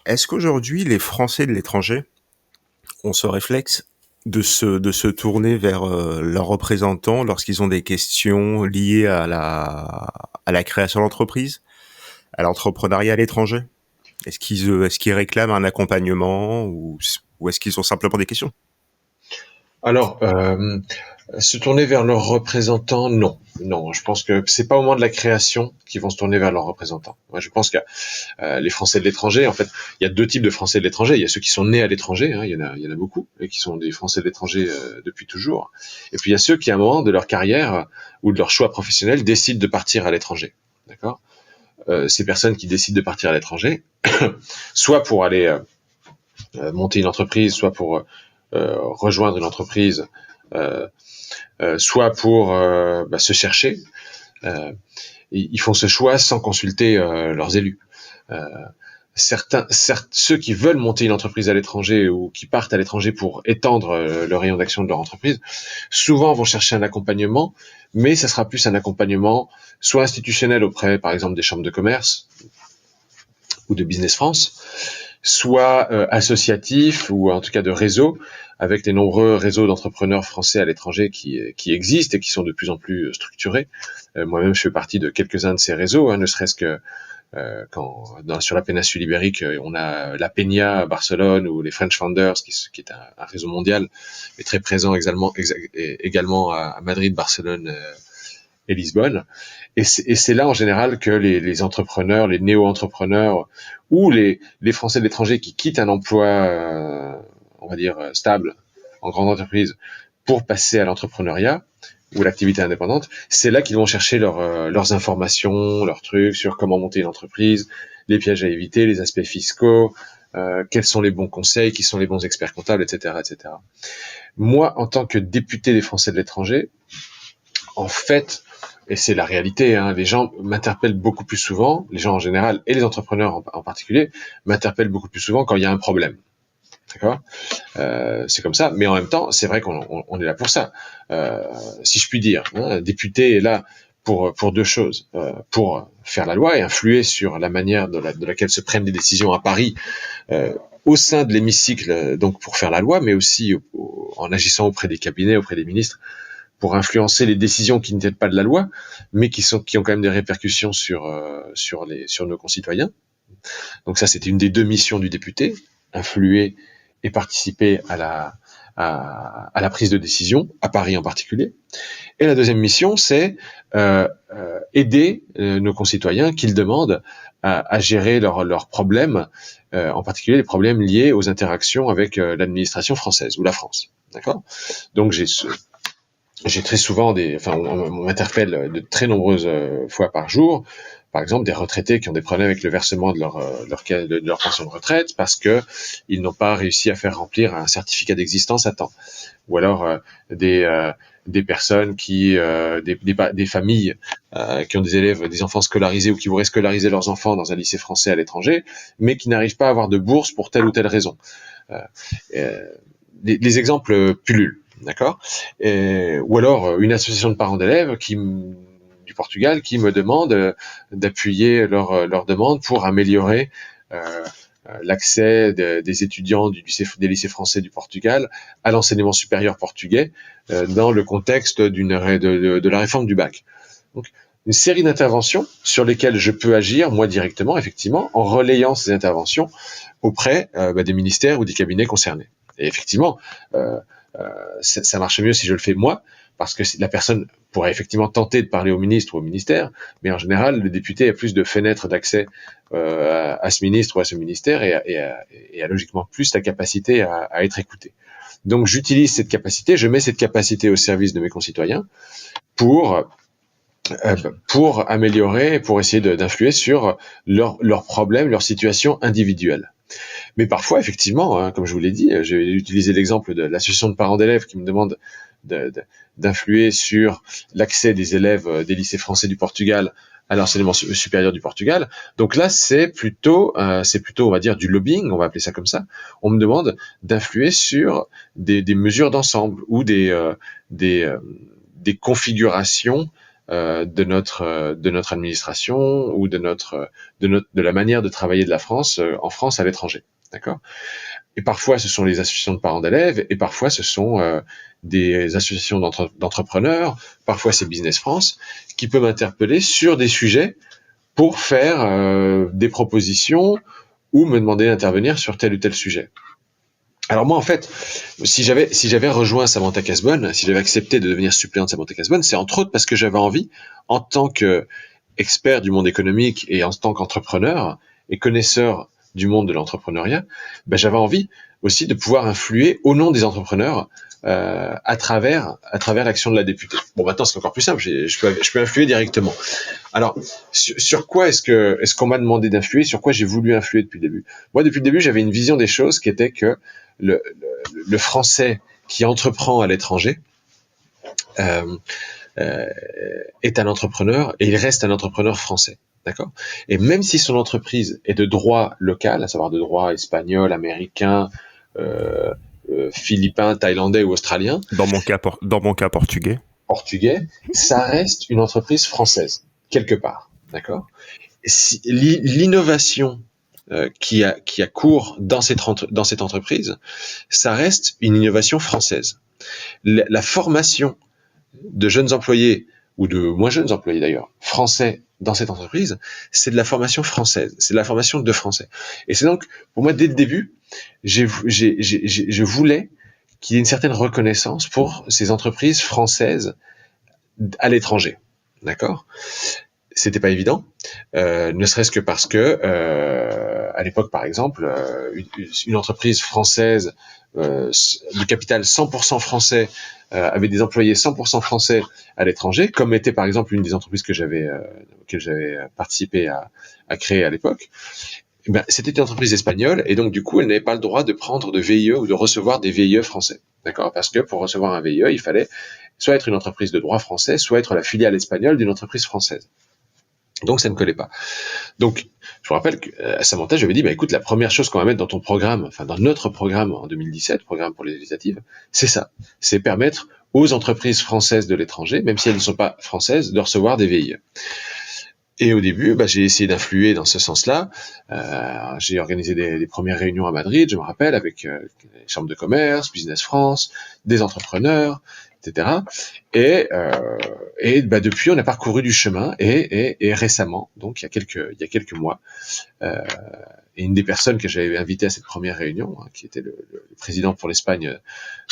[SPEAKER 1] Est-ce qu'aujourd'hui les Français de l'étranger ont ce réflexe de se tourner vers leurs représentants lorsqu'ils ont des questions liées à la création d'entreprise, à l'entrepreneuriat à l'étranger? Est-ce qu'ils réclament un accompagnement ou est-ce qu'ils ont simplement des questions?
[SPEAKER 2] Alors, se tourner vers leurs représentants, non. Non, je pense que c'est pas au moment de la création qu'ils vont se tourner vers leurs représentants. Moi, je pense que les Français de l'étranger, en fait, il y a 2 types de Français de l'étranger. Il y a ceux qui sont nés à l'étranger, hein, il y en a beaucoup, et qui sont des Français de l'étranger depuis toujours. Et puis il y a ceux qui, à un moment de leur carrière ou de leur choix professionnel, décident de partir à l'étranger. D'accord ? Ces personnes qui décident de partir à l'étranger, soit pour aller monter une entreprise, soit pour rejoindre une entreprise, soit pour se chercher, ils font ce choix sans consulter leurs élus. Ceux qui veulent monter une entreprise à l'étranger ou qui partent à l'étranger pour étendre le rayon d'action de leur entreprise, souvent vont chercher un accompagnement, mais ça sera plus un accompagnement soit institutionnel auprès, par exemple, des chambres de commerce ou de Business France, soit associatif ou en tout cas de réseau, avec les nombreux réseaux d'entrepreneurs français à l'étranger qui existent et qui sont de plus en plus structurés. Moi-même, je fais partie de quelques-uns de ces réseaux, hein, ne serait-ce que sur la péninsule ibérique, on a la Peña à Barcelone ou les French Founders, qui est un réseau mondial, mais très présent également à Madrid, Barcelone et Lisbonne. Et c'est là en général que les entrepreneurs, les néo-entrepreneurs ou les Français de l'étranger qui quittent un emploi, on va dire stable en grande entreprise pour passer à l'entrepreneuriat ou l'activité indépendante, c'est là qu'ils vont chercher leurs informations, leurs trucs sur comment monter une entreprise, les pièges à éviter, les aspects fiscaux, quels sont les bons conseils, qui sont les bons experts comptables, etc., etc. Moi, en tant que député des Français de l'étranger, en fait, et c'est la réalité, hein, les gens m'interpellent beaucoup plus souvent, les gens en général et les entrepreneurs en particulier, m'interpellent beaucoup plus souvent quand il y a un problème. D'accord ? C'est comme ça, mais en même temps, c'est vrai qu'on est là pour ça. Si je puis dire, hein, un député est là pour deux choses, pour faire la loi et influer sur la manière de laquelle se prennent les décisions à Paris, au sein de l'hémicycle, donc pour faire la loi, mais aussi en agissant auprès des cabinets, auprès des ministres, pour influencer les décisions qui ne tiennent pas de la loi, mais qui ont quand même des répercussions sur nos concitoyens. Donc ça, c'était une des deux missions du député, influer et participer à la prise de décision, à Paris en particulier. Et la deuxième mission, c'est aider nos concitoyens qu'ils demandent à gérer leurs problèmes, en particulier les problèmes liés aux interactions avec l'administration française ou la France. D'accord ? Donc j'ai très souvent on m'interpelle de très nombreuses fois par jour, par exemple des retraités qui ont des problèmes avec le versement de leur pension de retraite parce que ils n'ont pas réussi à faire remplir un certificat d'existence à temps, ou alors des personnes des familles qui ont des élèves, des enfants scolarisés ou qui voudraient scolariser leurs enfants dans un lycée français à l'étranger, mais qui n'arrivent pas à avoir de bourse pour telle ou telle raison. Les exemples pullulent. D'accord ? Ou alors une association de parents d'élèves du Portugal qui me demande d'appuyer leur demande pour améliorer l'accès des étudiants des lycées français du Portugal à l'enseignement supérieur portugais dans le contexte de la réforme du bac. Donc, une série d'interventions sur lesquelles je peux agir, moi directement, effectivement, en relayant ces interventions auprès des ministères ou des cabinets concernés. Et effectivement, ça marche mieux si je le fais moi, parce que la personne pourrait effectivement tenter de parler au ministre ou au ministère, mais en général, le député a plus de fenêtres d'accès à ce ministre ou à ce ministère et a logiquement plus la capacité à être écouté. Donc j'utilise cette capacité, je mets cette capacité au service de mes concitoyens pour améliorer, pour essayer d'influer sur leurs problèmes, leur situation individuelle. Mais parfois, effectivement, comme je vous l'ai dit, j'ai utilisé l'exemple de l'association de parents d'élèves qui me demande d'influer sur l'accès des élèves des lycées français du Portugal à l'enseignement supérieur du Portugal. Donc là, c'est plutôt, on va dire, du lobbying, on va appeler ça comme ça. On me demande d'influer sur des mesures d'ensemble ou des configurations de notre administration ou de la manière de travailler de la France en France à l'étranger. D'accord ? Et parfois, ce sont les associations de parents d'élèves, et parfois, ce sont des associations d'entrepreneurs, parfois c'est Business France, qui peuvent m'interpeller sur des sujets pour faire des propositions ou me demander d'intervenir sur tel ou tel sujet. Alors moi, en fait, si j'avais rejoint Samantha Casbonne, si j'avais accepté de devenir suppléant de Samantha Casbonne, c'est entre autres parce que j'avais envie, en tant qu'expert du monde économique et en tant qu'entrepreneur et connaisseur du monde de l'entrepreneuriat, j'avais envie aussi de pouvoir influer au nom des entrepreneurs à travers l'action de la députée. Bon, maintenant c'est encore plus simple, je peux influer directement. Alors, sur quoi est-ce qu'on m'a demandé d'influer, sur quoi j'ai voulu influer depuis le début ? Moi, depuis le début, j'avais une vision des choses qui était que le Français qui entreprend à l'étranger est un entrepreneur et il reste un entrepreneur français. D'accord ? Et même si son entreprise est de droit local, à savoir de droit espagnol, américain, philippin, thaïlandais ou australien.
[SPEAKER 1] Dans mon cas portugais.
[SPEAKER 2] Ça reste une entreprise française, quelque part. D'accord ? L'innovation qui a cours dans cette entreprise, ça reste une innovation française. La formation de jeunes employés, ou de moins jeunes employés d'ailleurs, français dans cette entreprise, c'est de la formation française, c'est de la formation de français. Et c'est donc, pour moi, dès le début, je voulais qu'il y ait une certaine reconnaissance pour ces entreprises françaises à l'étranger. D'accord ? C'était pas évident, ne serait-ce que parce que, à l'époque, par exemple, une entreprise française de capital 100% français avait des employés 100% français à l'étranger, comme était par exemple une des entreprises que j'avais participé à créer à l'époque. C'était une entreprise espagnole et donc du coup elle n'avait pas le droit de prendre de VIE ou de recevoir des VIE français, d'accord ? Parce que pour recevoir un VIE, il fallait soit être une entreprise de droit français, soit être la filiale espagnole d'une entreprise française. Donc ça ne collait pas. Donc je vous rappelle qu'à Samantha, j'avais dit, écoute, la première chose qu'on va mettre dans ton programme, enfin dans notre programme en 2017, programme pour les législatives, c'est ça, c'est permettre aux entreprises françaises de l'étranger, même si elles ne sont pas françaises, de recevoir des VIE. Et au début, j'ai essayé d'influer dans ce sens-là. J'ai organisé des premières réunions à Madrid, je me rappelle, avec les chambres de commerce, Business France, des entrepreneurs, etc. Et depuis, on a parcouru du chemin. Et récemment, donc il y a quelques mois, et une des personnes que j'avais invitées à cette première réunion, qui était le président pour l'Espagne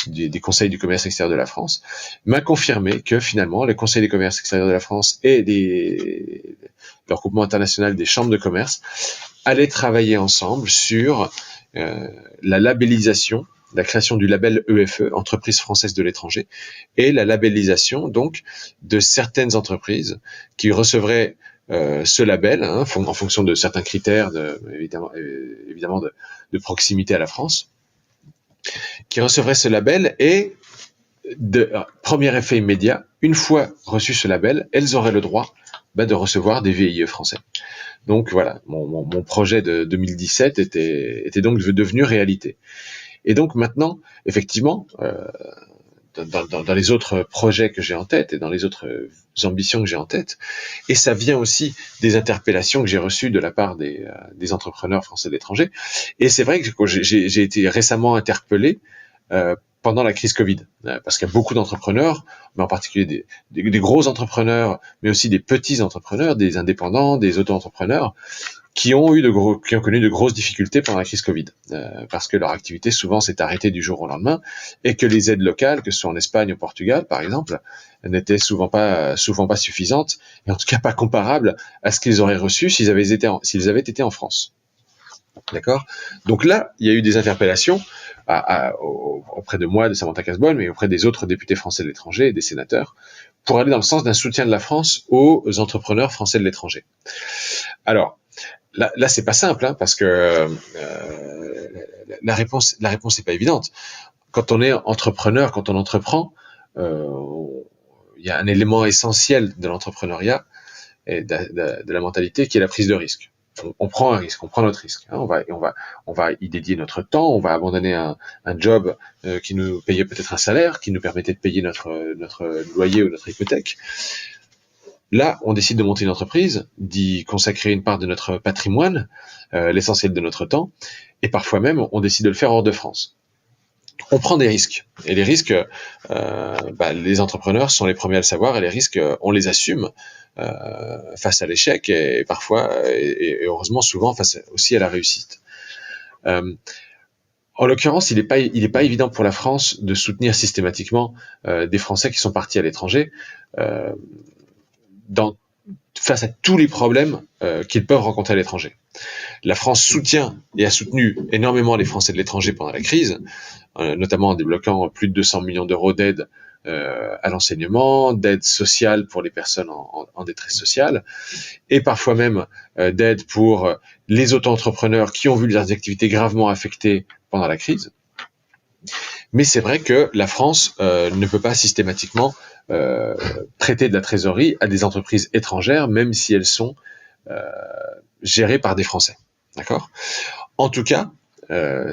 [SPEAKER 2] des conseils du commerce extérieur de la France, m'a confirmé que finalement, les conseils du commerce extérieur de la France et le regroupement international des chambres de commerce allaient travailler ensemble sur la labellisation, la création du label EFE, Entreprises françaises de l'étranger, et la labellisation donc de certaines entreprises qui recevraient ce label, en fonction de certains critères, évidemment de proximité à la France, qui recevraient ce label et premier effet immédiat, une fois reçu ce label, elles auraient le droit de recevoir des VIE français. Donc voilà, mon projet de 2017 était donc devenu réalité. Et donc maintenant, effectivement, dans les autres projets que j'ai en tête et dans les autres ambitions que j'ai en tête, et ça vient aussi des interpellations que j'ai reçues de la part des entrepreneurs français de l'étranger. Et c'est vrai que j'ai été récemment interpellé pendant la crise Covid, parce qu'il y a beaucoup d'entrepreneurs, mais en particulier des gros entrepreneurs, mais aussi des petits entrepreneurs, des indépendants, des auto-entrepreneurs, qui ont connu de grosses difficultés pendant la crise Covid, parce que leur activité souvent s'est arrêtée du jour au lendemain, et que les aides locales, que ce soit en Espagne ou au Portugal par exemple, n'étaient souvent pas suffisantes, et en tout cas pas comparables à ce qu'ils auraient reçu s'ils avaient été en France. D'accord ? Donc là, il y a eu des interpellations auprès de moi, de Samantha Cazbonne, mais auprès des autres députés français de l'étranger et des sénateurs, pour aller dans le sens d'un soutien de la France aux entrepreneurs français de l'étranger. Alors, là c'est pas simple, parce que la réponse n'est pas évidente. Quand on est entrepreneur, quand on entreprend, il y a un élément essentiel de l'entrepreneuriat et de la mentalité qui est la prise de risque. On prend un risque, on prend notre risque. On va y dédier notre temps, on va abandonner un job qui nous payait peut-être un salaire, qui nous permettait de payer notre loyer ou notre hypothèque. Là, on décide de monter une entreprise, d'y consacrer une part de notre patrimoine, l'essentiel de notre temps, et parfois même, on décide de le faire hors de France. On prend des risques, et les risques, les entrepreneurs sont les premiers à le savoir, et les risques, on les assume face à l'échec, et parfois, et heureusement souvent, face aussi à la réussite. En l'occurrence, il est pas évident pour la France de soutenir systématiquement des Français qui sont partis à l'étranger, face à tous les problèmes qu'ils peuvent rencontrer à l'étranger. La France soutient et a soutenu énormément les Français de l'étranger pendant la crise, notamment en débloquant plus de 200 millions d'euros d'aide à l'enseignement, d'aide sociale pour les personnes en détresse sociale, et parfois même d'aide pour les auto-entrepreneurs qui ont vu leurs activités gravement affectées pendant la crise. Mais c'est vrai que la France ne peut pas systématiquement prêter de la trésorerie à des entreprises étrangères, même si elles sont gérées par des Français. D'accord ? En tout cas,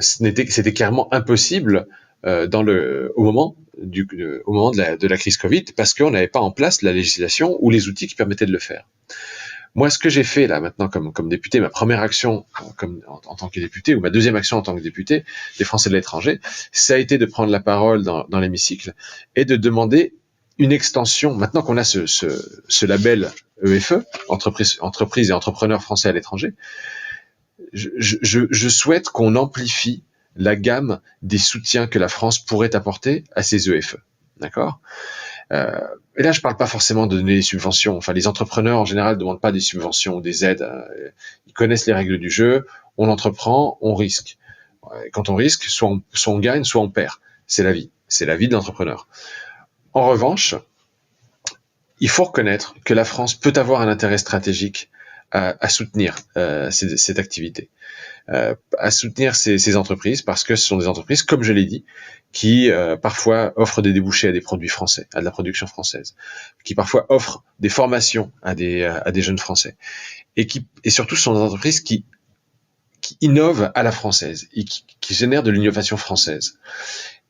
[SPEAKER 2] c'était clairement impossible au moment de la crise Covid, parce qu'on n'avait pas en place la législation ou les outils qui permettaient de le faire. Moi, ce que j'ai fait là maintenant comme député, ma première action en tant que député, ou ma deuxième action en tant que député des Français de l'étranger, ça a été de prendre la parole dans l'hémicycle et de demander une extension. Maintenant qu'on a ce label EFE, entreprise et entrepreneurs français à l'étranger, je souhaite qu'on amplifie la gamme des soutiens que la France pourrait apporter à ces EFE. D'accord ? Et là, je parle pas forcément de donner des subventions. Enfin, les entrepreneurs, en général, ne demandent pas des subventions ou des aides. Ils connaissent les règles du jeu. On entreprend, on risque. Quand on risque, soit on gagne, soit on perd. C'est la vie. C'est la vie de l'entrepreneur. En revanche, il faut reconnaître que la France peut avoir un intérêt stratégique à soutenir cette activité, à soutenir ces entreprises, parce que ce sont des entreprises, comme je l'ai dit, qui parfois offrent des débouchés à des produits français, à de la production française, qui parfois offrent des formations à des jeunes Français, et surtout ce sont des entreprises qui innovent à la française et qui génèrent de l'innovation française.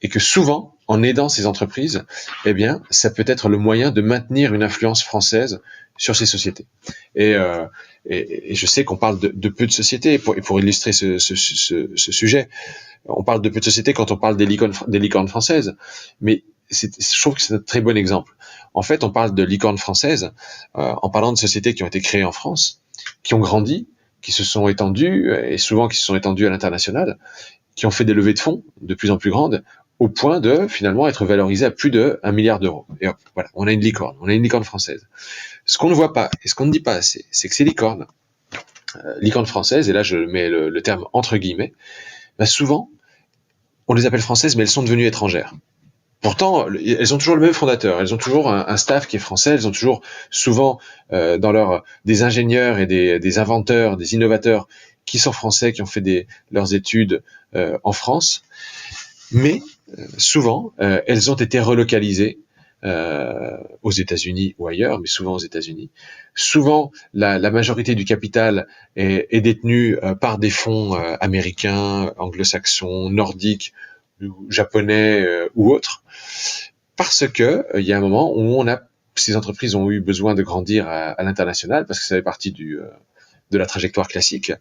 [SPEAKER 2] et que souvent, en aidant ces entreprises, eh bien, ça peut être le moyen de maintenir une influence française sur ces sociétés. Et, euh, et je sais qu'on parle de peu de sociétés, pour illustrer ce sujet, on parle de peu de sociétés quand on parle des licornes françaises, mais je trouve que c'est un très bon exemple. En fait, on parle de licornes françaises en parlant de sociétés qui ont été créées en France, qui ont grandi, qui se sont étendues, et souvent qui se sont étendues à l'international, qui ont fait des levées de fonds de plus en plus grandes, au point de finalement être valorisées à plus de 1 milliard d'euros. Et hop, voilà, on a une licorne française. Ce qu'on ne voit pas, et ce qu'on ne dit pas assez, c'est que ces licornes françaises, et là je mets le terme entre guillemets, bah souvent, on les appelle françaises, mais elles sont devenues étrangères. Pourtant, elles ont toujours le même fondateur, elles ont toujours un staff qui est français, elles ont toujours souvent des ingénieurs et des inventeurs, des innovateurs qui sont français, qui ont fait leurs études en France, mais souvent, elles ont été relocalisées aux États-Unis ou ailleurs, mais souvent aux États-Unis. Souvent, la majorité du capital est détenue par des fonds américains, anglo-saxons, nordiques, japonais ou autres, parce que il y a un moment où ces entreprises ont eu besoin de grandir à l'international, parce que ça fait partie de la trajectoire classique,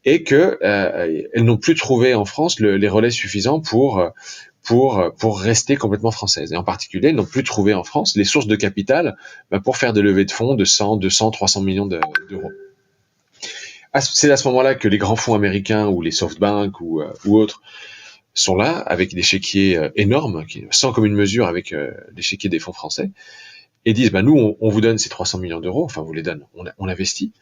[SPEAKER 2] et que elles n'ont plus trouvé en France les relais suffisants pour rester complètement françaises. Et en particulier, elles n'ont plus trouvé en France les sources de capital pour faire des levées de fonds de 100, 200, 300 millions d'euros. C'est à ce moment-là que les grands fonds américains ou les SoftBank ou autres sont là avec des chéquiers énormes, sans commune mesure avec les chéquiers des fonds français, et disent nous on vous donne ces 300 millions d'euros, enfin on vous les donne, on investit.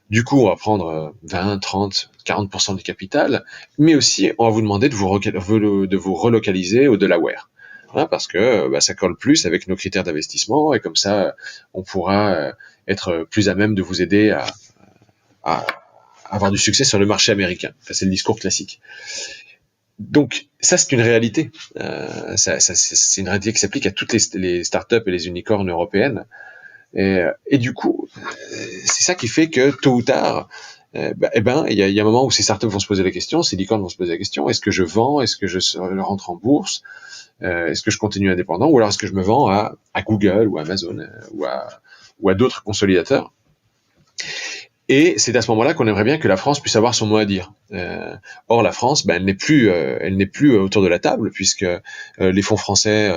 [SPEAKER 2] Du coup, on va prendre 20, 30, 40% du capital, mais aussi on va vous demander de vous relocaliser au Delaware, parce que ça colle plus avec nos critères d'investissement, et comme ça on pourra être plus à même de vous aider à avoir du succès sur le marché américain. Ça, c'est le discours classique. Donc ça, c'est une réalité. C'est une réalité qui s'applique à toutes les startups et les unicornes européennes. Et du coup, c'est ça qui fait que tôt ou tard, il y a un moment où ces startups vont se poser la question, ces licornes vont se poser la question: est-ce que je vends, est-ce que je rentre en bourse, est-ce que je continue indépendant, ou alors est-ce que je me vends à Google ou à Amazon ou à d'autres consolidateurs? Et c'est à ce moment-là qu'on aimerait bien que la France puisse avoir son mot à dire. Or, la France, elle n'est plus autour de la table, puisque les fonds français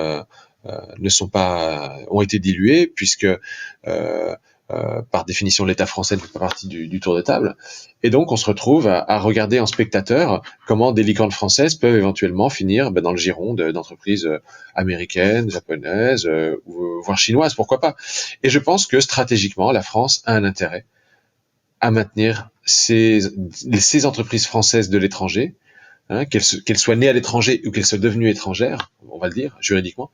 [SPEAKER 2] ont été dilués, puisque par définition l'État français ne fait pas partie du tour de table, et donc on se retrouve à regarder en spectateur comment des licornes françaises peuvent éventuellement finir dans le giron d'entreprises américaines, japonaises, voire chinoises, pourquoi pas. Et je pense que stratégiquement, la France a un intérêt à maintenir ces entreprises françaises de l'étranger, qu'elles soient nées à l'étranger ou qu'elles soient devenues étrangères, on va le dire juridiquement.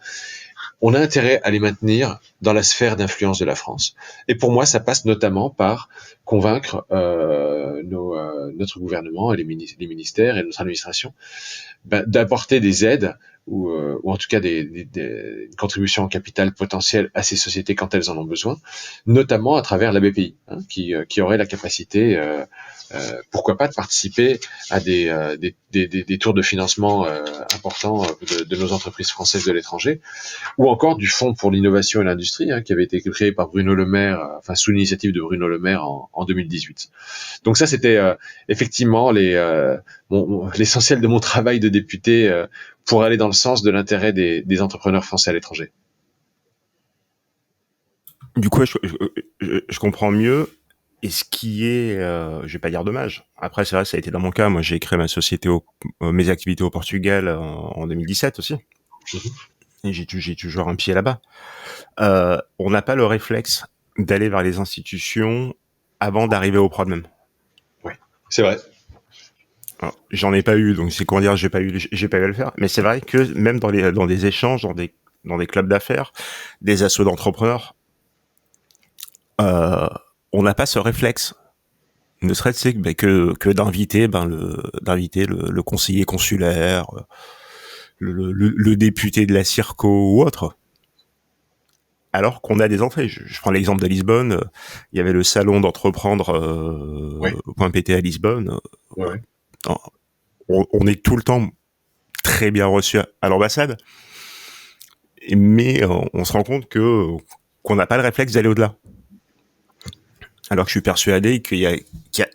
[SPEAKER 2] On a intérêt à les maintenir dans la sphère d'influence de la France. Et pour moi, ça passe notamment par convaincre notre gouvernement et les ministères et notre administration d'apporter des aides ou en tout cas des contributions en capital potentiel à ces sociétés quand elles en ont besoin, notamment à travers la BPI, qui aurait la capacité, pourquoi pas, de participer à des tours de financement importants de nos entreprises françaises de l'étranger, ou encore du Fonds pour l'innovation et l'industrie, qui avait été créé par Bruno Le Maire, sous l'initiative de Bruno Le Maire en 2018. Donc ça, c'était effectivement l'essentiel de mon travail de député pour aller dans le sens de l'intérêt des entrepreneurs français à l'étranger.
[SPEAKER 1] Du coup, je comprends mieux. Et ce qui est, je vais pas dire dommage. Après, c'est vrai, ça a été dans mon cas. Moi, j'ai créé ma société, mes activités au Portugal en 2017 aussi. Et j'ai toujours un pied là-bas. On n'a pas le réflexe d'aller vers les institutions avant d'arriver au problème.
[SPEAKER 2] Oui, c'est vrai.
[SPEAKER 1] Alors, j'en ai pas eu, donc c'est comment dire, j'ai pas eu à le faire. Mais c'est vrai que même dans des échanges, dans des clubs d'affaires, des assos d'entrepreneurs, on n'a pas ce réflexe. Ne serait-ce que d'inviter le conseiller consulaire, le député de la Circo ou autre. Alors qu'on a des entrées. Je prends l'exemple de Lisbonne. Il y avait le salon d'entreprendre .pt à Lisbonne.
[SPEAKER 2] Ouais.
[SPEAKER 1] On est tout le temps très bien reçus à l'ambassade, mais on se rend compte qu'on n'a pas le réflexe d'aller au-delà. Alors que je suis persuadé qu'il y a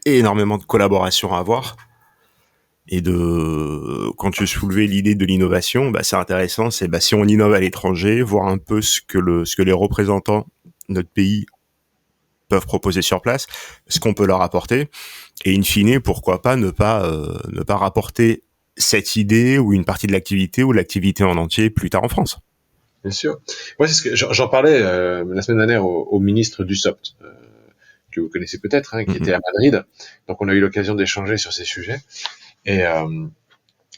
[SPEAKER 1] énormément de collaboration à avoir. Et quand tu soulevais l'idée de l'innovation, c'est intéressant. C'est si on innove à l'étranger, voir un peu ce que les représentants de notre pays peuvent proposer sur place, ce qu'on peut leur apporter, et in fine, pourquoi pas ne pas rapporter cette idée ou une partie de l'activité ou l'activité en entier plus tard en France.
[SPEAKER 2] Bien sûr. Moi, c'est ce que j'en parlais la semaine dernière au ministre Dussopt, que vous connaissez peut-être, qui était à Madrid. Donc, on a eu l'occasion d'échanger sur ces sujets. Et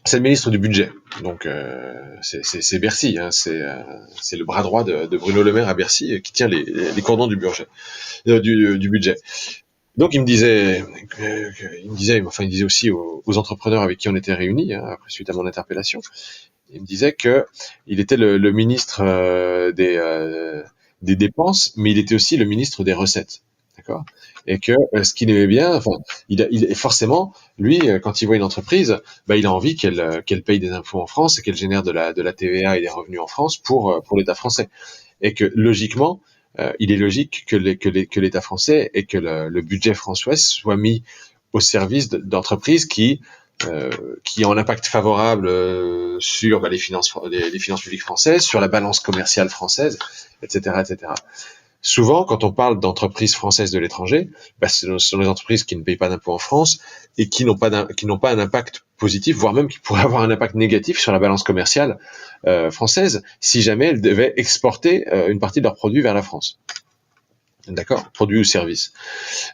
[SPEAKER 2] c'est le ministre du budget. Donc, c'est Bercy. C'est le bras droit de Bruno Le Maire à Bercy qui tient les cordons du budget. Donc, il me disait aussi aux entrepreneurs avec qui on était réunis, suite à mon interpellation. Il me disait que il était le ministre des dépenses, mais il était aussi le ministre des recettes, d'accord. Et que ce qu'il aimait bien, forcément, lui, quand il voit une entreprise, il a envie qu'elle paye des impôts en France et qu'elle génère de la TVA et des revenus en France pour l'État français. Et que logiquement, il est logique que l'État français et que le budget français soit mis au service d'entreprises qui ont un impact favorable sur les finances publiques françaises, sur la balance commerciale française, etc., etc. Souvent, quand on parle d'entreprises françaises de l'étranger, ce sont des entreprises qui ne payent pas d'impôts en France et qui n'ont pas un impact positif, voire même qui pourraient avoir un impact négatif sur la balance commerciale française si jamais elles devaient exporter une partie de leurs produits vers la France. D'accord, produits ou services.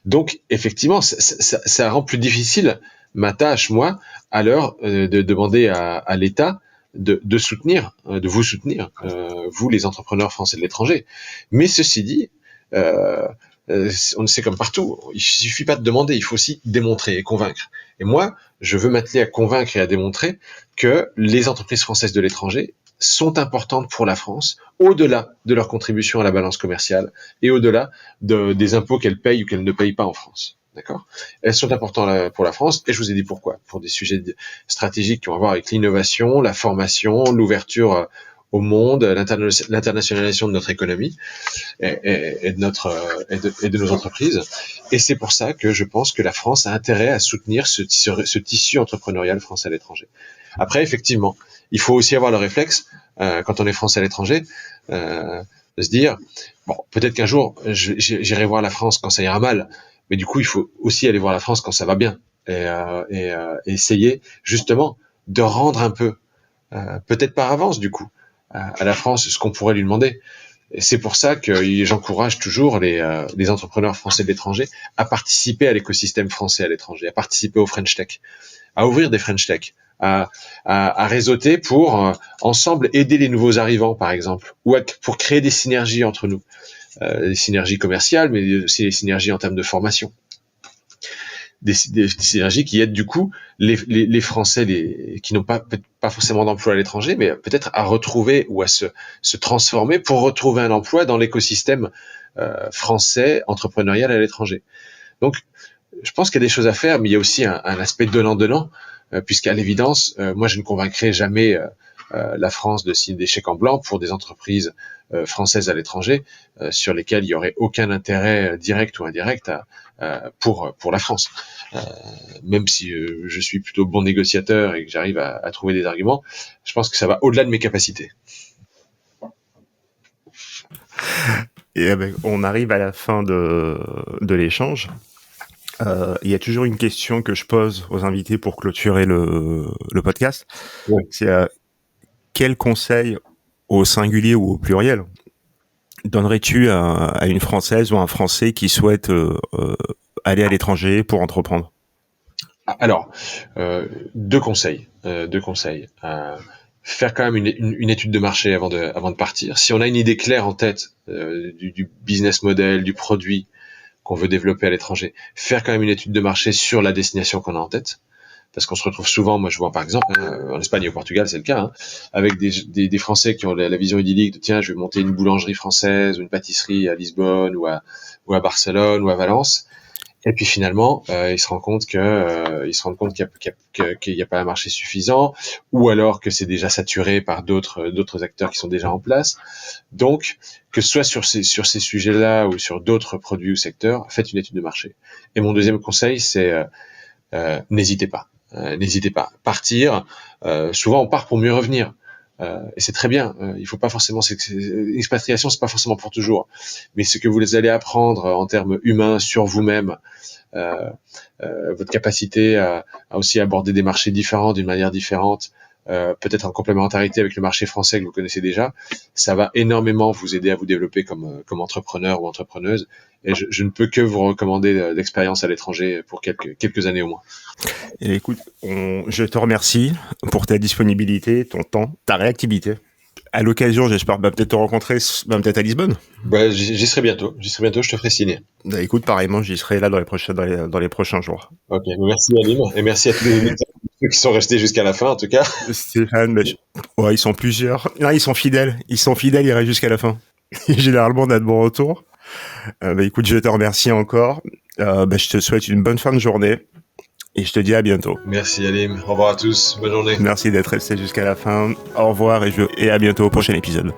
[SPEAKER 2] Donc, effectivement, ça rend plus difficile ma tâche, moi, à l'heure de demander à l'État de vous soutenir, vous les entrepreneurs français de l'étranger. Mais ceci dit, on sait comme partout, il suffit pas de demander, il faut aussi démontrer et convaincre. Et moi, je veux m'atteler à convaincre et à démontrer que les entreprises françaises de l'étranger sont importantes pour la France, au-delà de leur contribution à la balance commerciale et au-delà des impôts qu'elles payent ou qu'elles ne payent pas en France. D'accord ? Elles sont importantes pour la France, et je vous ai dit pourquoi. Pour des sujets stratégiques qui ont à voir avec l'innovation, la formation, l'ouverture au monde, l'internationalisation de notre économie et de nos entreprises. Et c'est pour ça que je pense que la France a intérêt à soutenir ce tissu entrepreneurial français à l'étranger. Après, effectivement, il faut aussi avoir le réflexe, quand on est français à l'étranger, de se dire, bon, peut-être qu'un jour, j'irai voir la France quand ça ira mal, mais du coup, il faut aussi aller voir la France quand ça va bien, et essayer justement de rendre un peu, peut-être par avance du coup, à la France ce qu'on pourrait lui demander. Et c'est pour ça que j'encourage toujours les entrepreneurs français de l'étranger à participer à l'écosystème français à l'étranger, à participer au French Tech, à ouvrir des French Tech, à réseauter pour ensemble aider les nouveaux arrivants, par exemple, ou pour créer des synergies entre nous, des synergies commerciales, mais aussi des synergies en termes de formation, des synergies qui aident du coup les Français qui n'ont pas forcément d'emploi à l'étranger, mais peut-être à retrouver ou à se transformer pour retrouver un emploi dans l'écosystème français entrepreneurial à l'étranger. Donc, je pense qu'il y a des choses à faire, mais il y a aussi un aspect donnant-donnant, puisqu'à l'évidence, moi je ne convaincrai jamais la France de signer des chèques en blanc pour des entreprises françaises à l'étranger sur lesquelles il y aurait aucun intérêt direct ou indirect pour la France. Même si je suis plutôt bon négociateur et que j'arrive à trouver des arguments, je pense que ça va au-delà de mes capacités.
[SPEAKER 1] Et on arrive à la fin de l'échange. Il y a toujours une question que je pose aux invités pour clôturer le podcast.
[SPEAKER 2] Ouais.
[SPEAKER 1] C'est quel conseil, au singulier ou au pluriel, donnerais-tu à une Française ou un Français qui souhaite aller à l'étranger pour entreprendre ?
[SPEAKER 2] Alors, deux conseils. Faire quand même une étude de marché avant de partir. Si on a une idée claire en tête du business model, du produit qu'on veut développer à l'étranger, faire quand même une étude de marché sur la destination qu'on a en tête. Parce qu'on se retrouve souvent, moi je vois par exemple, en Espagne et au Portugal c'est le cas, avec des Français qui ont la vision idyllique de tiens je vais monter une boulangerie française ou une pâtisserie à Lisbonne ou à Barcelone ou à Valence, Et puis finalement, ils se rendent compte qu'il y a pas un marché suffisant, ou alors que c'est déjà saturé par d'autres acteurs qui sont déjà en place. Donc, que ce soit sur ces sujets-là ou sur d'autres produits ou secteurs, faites une étude de marché. Et mon deuxième conseil, c'est n'hésitez pas. N'hésitez pas. Partir. Souvent, on part pour mieux revenir. Et c'est très bien. Il faut pas forcément. L'expatriation, c'est pas forcément pour toujours. Mais ce que vous allez apprendre en termes humains sur vous-même, votre capacité à aussi aborder des marchés différents d'une manière différente, peut-être en complémentarité avec le marché français que vous connaissez déjà, ça va énormément vous aider à vous développer comme entrepreneur ou entrepreneuse. Et je ne peux que vous recommander l'expérience à l'étranger pour quelques années au moins.
[SPEAKER 1] Et écoute, je te remercie pour ta disponibilité, ton temps, ta réactivité. À l'occasion, j'espère peut-être te rencontrer, peut-être à Lisbonne.
[SPEAKER 2] J'y serai bientôt. Je te ferai signer.
[SPEAKER 1] Écoute, pareillement, j'y serai là dans les prochains jours.
[SPEAKER 2] Ok, merci Alim, et merci à tous les ceux qui sont restés jusqu'à la fin, en tout cas.
[SPEAKER 1] Stéphane, ouais, ils sont plusieurs. Non, ils sont fidèles. Ils restent jusqu'à la fin. Généralement, on a de bons retours. Écoute, je te remercie encore. Je te souhaite une bonne fin de journée. Et je te dis à bientôt.
[SPEAKER 2] Merci Alim. Au revoir à tous. Bonne journée.
[SPEAKER 1] Merci d'être resté jusqu'à la fin. Au revoir et à bientôt au prochain épisode.